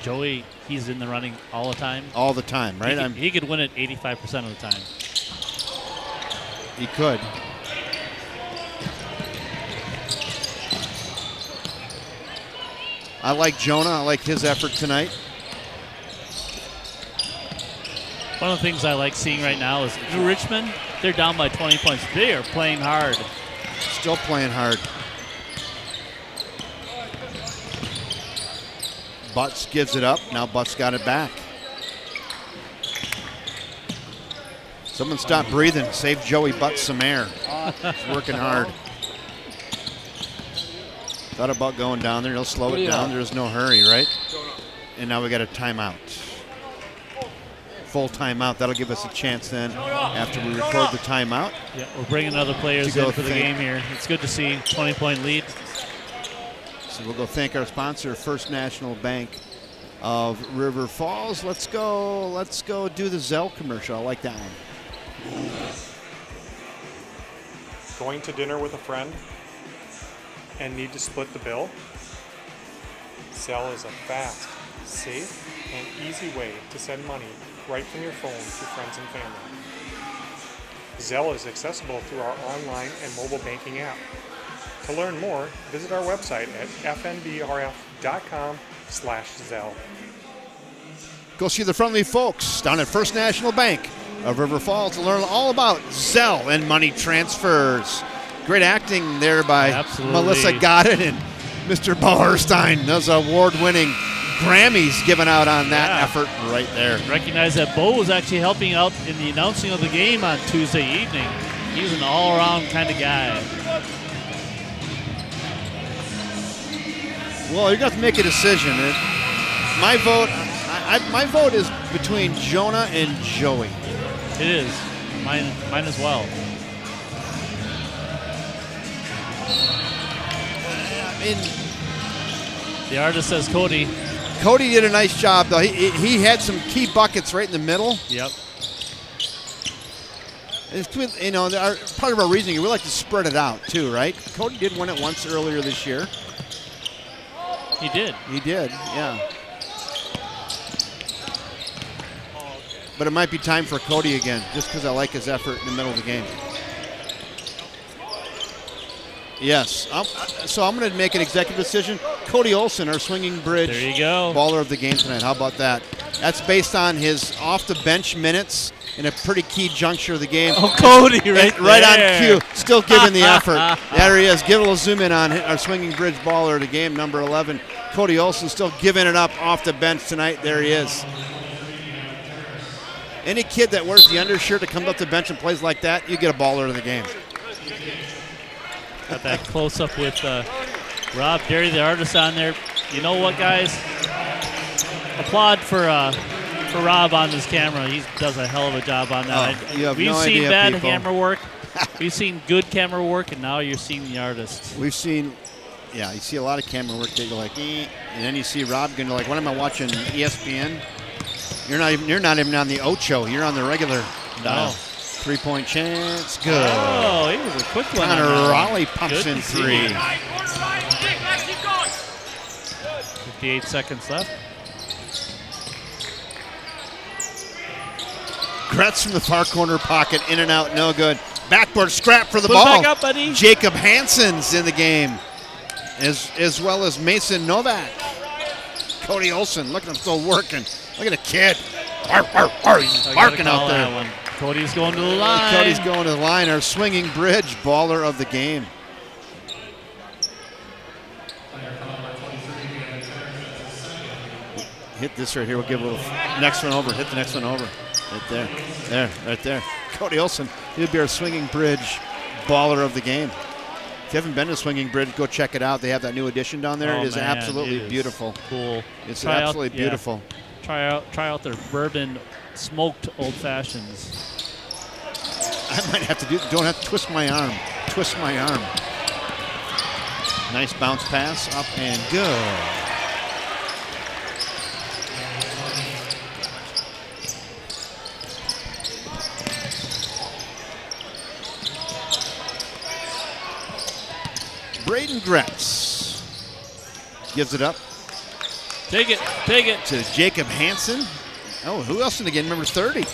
Joey, he's in the running all the time. All the time, right? He could win it 85% of the time. He could. I like Jonah. I like his effort tonight. One of the things I like seeing right now is Richmond, they're down by 20 points. They are playing hard. Still playing hard. Butts gives it up. Now Butts got it back. Someone stop breathing. Save Joey Butts some air. He's working hard. Thought about going down there. He'll slow it down. There's no hurry, right? And now we got a timeout. Full timeout. That'll give us a chance then after we record the timeout. Yeah, we're bringing other players in for the game here. It's good to see 20-point lead. So we'll go thank our sponsor, First National Bank of River Falls. Let's go do the Zell commercial. I like that one. Going to dinner with a friend and need to split the bill? Zelle is a fast, safe, and easy way to send money right from your phone to friends and family. Zelle is accessible through our online and mobile banking app. To learn more, visit our website at fnbrf.com/Zelle. Go see the friendly folks down at First National Bank of River Falls to learn all about Zelle and money transfers. Great acting there by Melissa Godden and Mr. Bauerstein. Those award-winning Grammys given out on that effort right there. Recognize that Bo was actually helping out in the announcing of the game on Tuesday evening. He's an all-around kind of guy. Well, you're going to have to make a decision. My vote is between Jonah and Joey. It is. Mine as well. I mean, the artist says Cody. Cody did a nice job, though. He had some key buckets right in the middle. Yep. It's, you know, part of our reasoning, we like to spread it out, too, right? Cody did win it once earlier this year. He did. He did, yeah. But it might be time for Cody again, just because I like his effort in the middle of the game. Yes. So I'm going to make an executive decision. Cody Olson, our swinging bridge there you go. baller of the game tonight. How about that? That's based on his off-the-bench minutes in a pretty key juncture of the game. Oh, Cody right on cue. Still giving the effort. There he is. Give a little zoom in on our swinging bridge baller of the game, number 11. Cody Olson still giving it up off the bench tonight. There he is. Any kid that wears the undershirt that comes up the bench and plays like that, you get a baller of the game. Got that close up with Rob Derry, the artist, on there. You know what, guys? Applaud for Rob on this camera. He does a hell of a job on that. We've seen bad camera work. We've seen good camera work, and now you're seeing the artist. We've seen, you see a lot of camera work that you're like, and then you see Rob going like, what am I watching? ESPN? You're not even on the Ocho. You're on the regular dial. 3-point chance. Good. Oh, he was a quick one. Connor Raleigh pumps in three. 58 seconds left. Kretz from the far corner pocket, in and out, no good. Backboard scrap for the ball. Back up, buddy. Jacob Hansen's in the game, as well as Mason Novak. Cody Olson, look at him still working. Look at the kid. He's barking out there. Cody's going to the line. Cody's going to the line. Our swinging bridge baller of the game. Hit this right here. We'll give a little next one over. Hit the next one over. Right there. Right there. Cody Olson. He'll be our swinging bridge baller of the game. If you haven't been to Swinging Bridge, go check it out. They have that new addition down there. It is absolutely beautiful. Cool. It's absolutely beautiful. Try out their bourbon smoked old fashions. I might have to don't have to twist my arm. Twist my arm. Nice bounce pass, up and good. Braden Gretz gives it up. Take it. To Jacob Hansen. Oh, who else in the game? Number 30.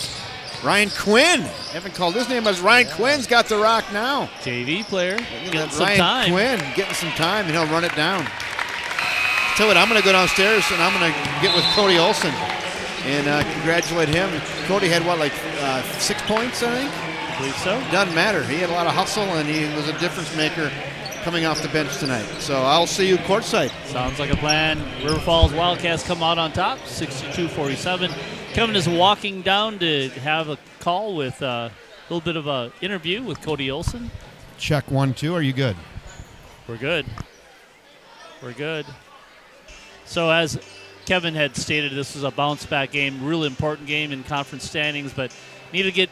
Ryan Quinn. Haven't called his name, but Ryan Quinn's got the rock now. JV player. Getting some Ryan time. Quinn getting some time, and he'll run it down. Tell you what, I'm going to go downstairs, and I'm going to get with Cody Olson and congratulate him. Cody had, 6 points, I think? I believe so. Doesn't matter. He had a lot of hustle, and he was a difference maker coming off the bench tonight. So I'll see you courtside. Sounds like a plan. River Falls Wildcats come out on top, 62-47. Kevin is walking down to have a call with a little bit of an interview with Cody Olson. Check 1, 2. Are you good? We're good. So as Kevin had stated, this was a bounce-back game, really important game in conference standings, but need to get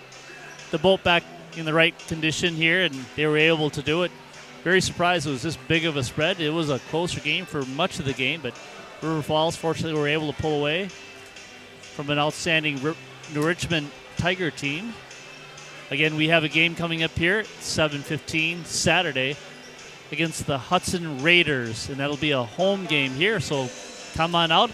the boat back in the right condition here, and they were able to do it. very surprised it was this big of a spread. It was a closer game for much of the game, but River Falls fortunately were able to pull away from an outstanding Richmond Tiger team. Again, we have a game coming up here at 7:15 Saturday against the Hudson Raiders, and that'll be a home game here, so come on out.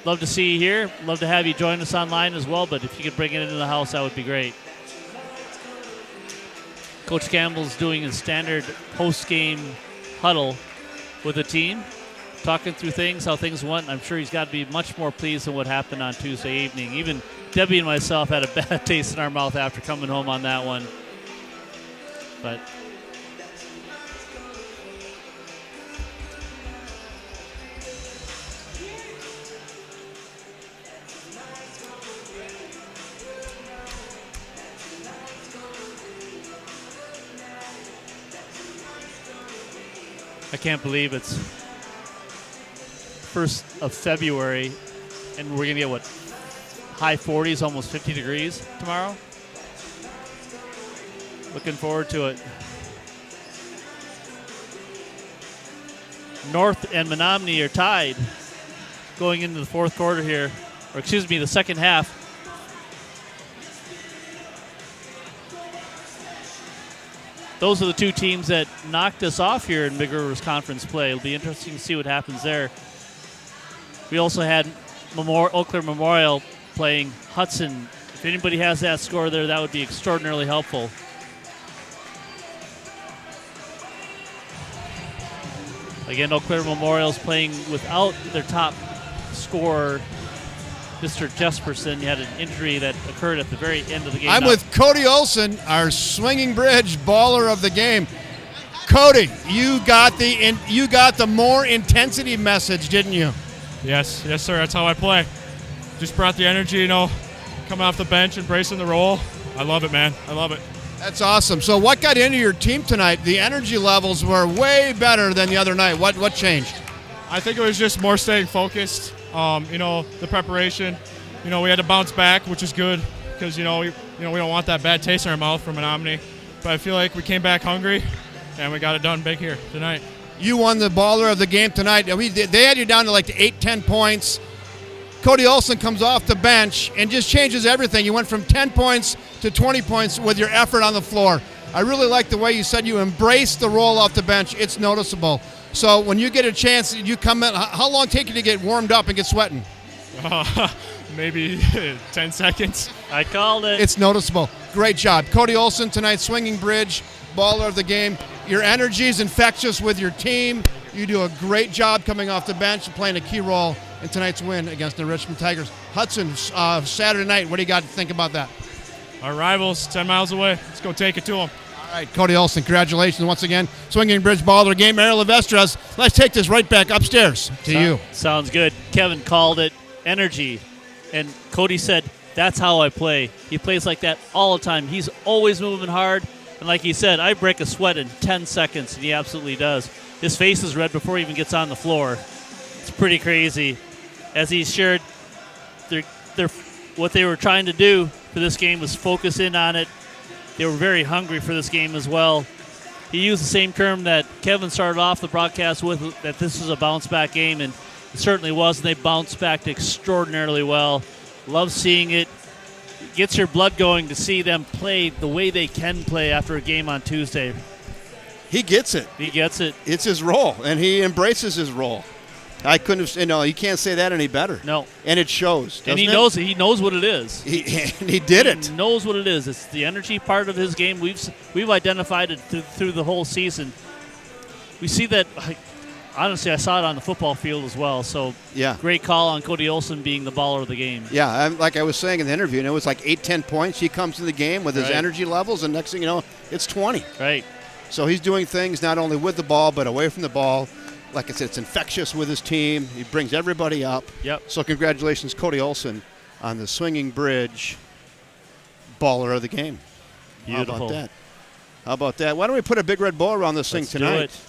Love to see you here. Love to have you join us online as well, but if you could bring it into the house, that would be great. Coach Campbell's doing a standard post-game huddle with the team, talking through things, how things went. I'm sure he's got to be much more pleased than what happened on Tuesday evening. Even Debbie and myself had a bad taste in our mouth after coming home on that one. But I can't believe it's 1st of February and we're going to get, what, high 40s, almost 50 degrees tomorrow. Looking forward to it. North and Menominee are tied going into the fourth quarter here, or excuse me, the second half. Those are the two teams that knocked us off here in Big Rivers Conference play. It'll be interesting to see what happens there. We also had Eau Claire Memorial playing Hudson. If anybody has that score there, that would be extraordinarily helpful. Again, Eau Claire Memorial's playing without their top scorer, Mr. Jesperson. He had an injury that occurred at the very end of the game. I'm with Cody Olson, our Swinging Bridge baller of the game. Cody, you got the more intensity message, didn't you? Yes, sir. That's how I play. Just brought the energy, coming off the bench, embracing the role. I love it, man. I love it. That's awesome. So what got into your team tonight? The energy levels were way better than the other night. What changed? I think it was just more staying focused. The preparation. We had to bounce back, which is good because we don't want that bad taste in our mouth from Menominee. But I feel like we came back hungry, and we got it done big here tonight. You won the baller of the game tonight. They had you down to like 8-10 points. Cody Olson comes off the bench and just changes everything. You went from 10 points to 20 points with your effort on the floor. I really like the way you said you embraced the role off the bench. It's noticeable. So when you get a chance, you come in. How long take you to get warmed up and get sweating? Maybe 10 seconds. I called it. It's noticeable. Great job. Cody Olson tonight, Swinging Bridge, baller of the game. Your energy is infectious with your team. You do a great job coming off the bench and playing a key role in tonight's win against the Richmond Tigers. Hudson, Saturday night, what do you got to think about that? Our rivals, 10 miles away. Let's go take it to them. All right, Cody Olson, congratulations once again. Swinging Bridge baller game, Ariel Levestras. Let's take this right back upstairs to you. Sounds good. Kevin called it energy, and Cody said, that's how I play. He plays like that all the time. He's always moving hard, and like he said, I break a sweat in 10 seconds, and he absolutely does. His face is red before he even gets on the floor. It's pretty crazy. As he shared, what they were trying to do for this game was focus in on it. They were very hungry for this game as well. He used the same term that Kevin started off the broadcast with, that this was a bounce-back game, and it certainly was, and they bounced back extraordinarily well. Love seeing it. It gets your blood going to see them play the way they can play after a game on Tuesday. He gets it. He gets it. It's his role, and he embraces his role. I couldn't have, you can't say that any better. No. And it shows, And he knows it. He knows what it is. He did it. He knows what it is. It's the energy part of his game. We've identified it through the whole season. We see that, honestly, I saw it on the football field as well. So, yeah, great call on Cody Olson being the baller of the game. Yeah, like I was saying in the interview, it was like 8-10 points. He comes to the game with his energy levels, and next thing you know, it's 20. Right. So he's doing things not only with the ball, but away from the ball. Like I said, it's infectious with his team. He brings everybody up. Yep. So congratulations, Cody Olson, on the Swinging Bridge baller of the game. Beautiful. How about that? Why don't we put a big red ball around this thing tonight? Do it.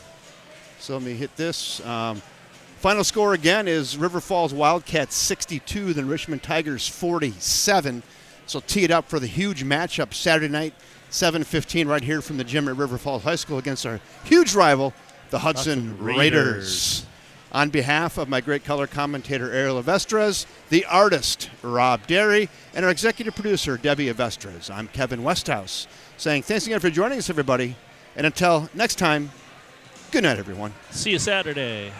So let me hit this. Final score again is River Falls Wildcats 62, then Richmond Tigers 47. So tee it up for the huge matchup Saturday night 7:15 right here from the gym at River Falls High School against our huge rival, the Hudson Raiders. On behalf of my great color commentator, Ariel Avestras, the artist, Rob Derry, and our executive producer, Debbie Avestras, I'm Kevin Westhouse, saying thanks again for joining us, everybody. And until next time, good night, everyone. See you Saturday.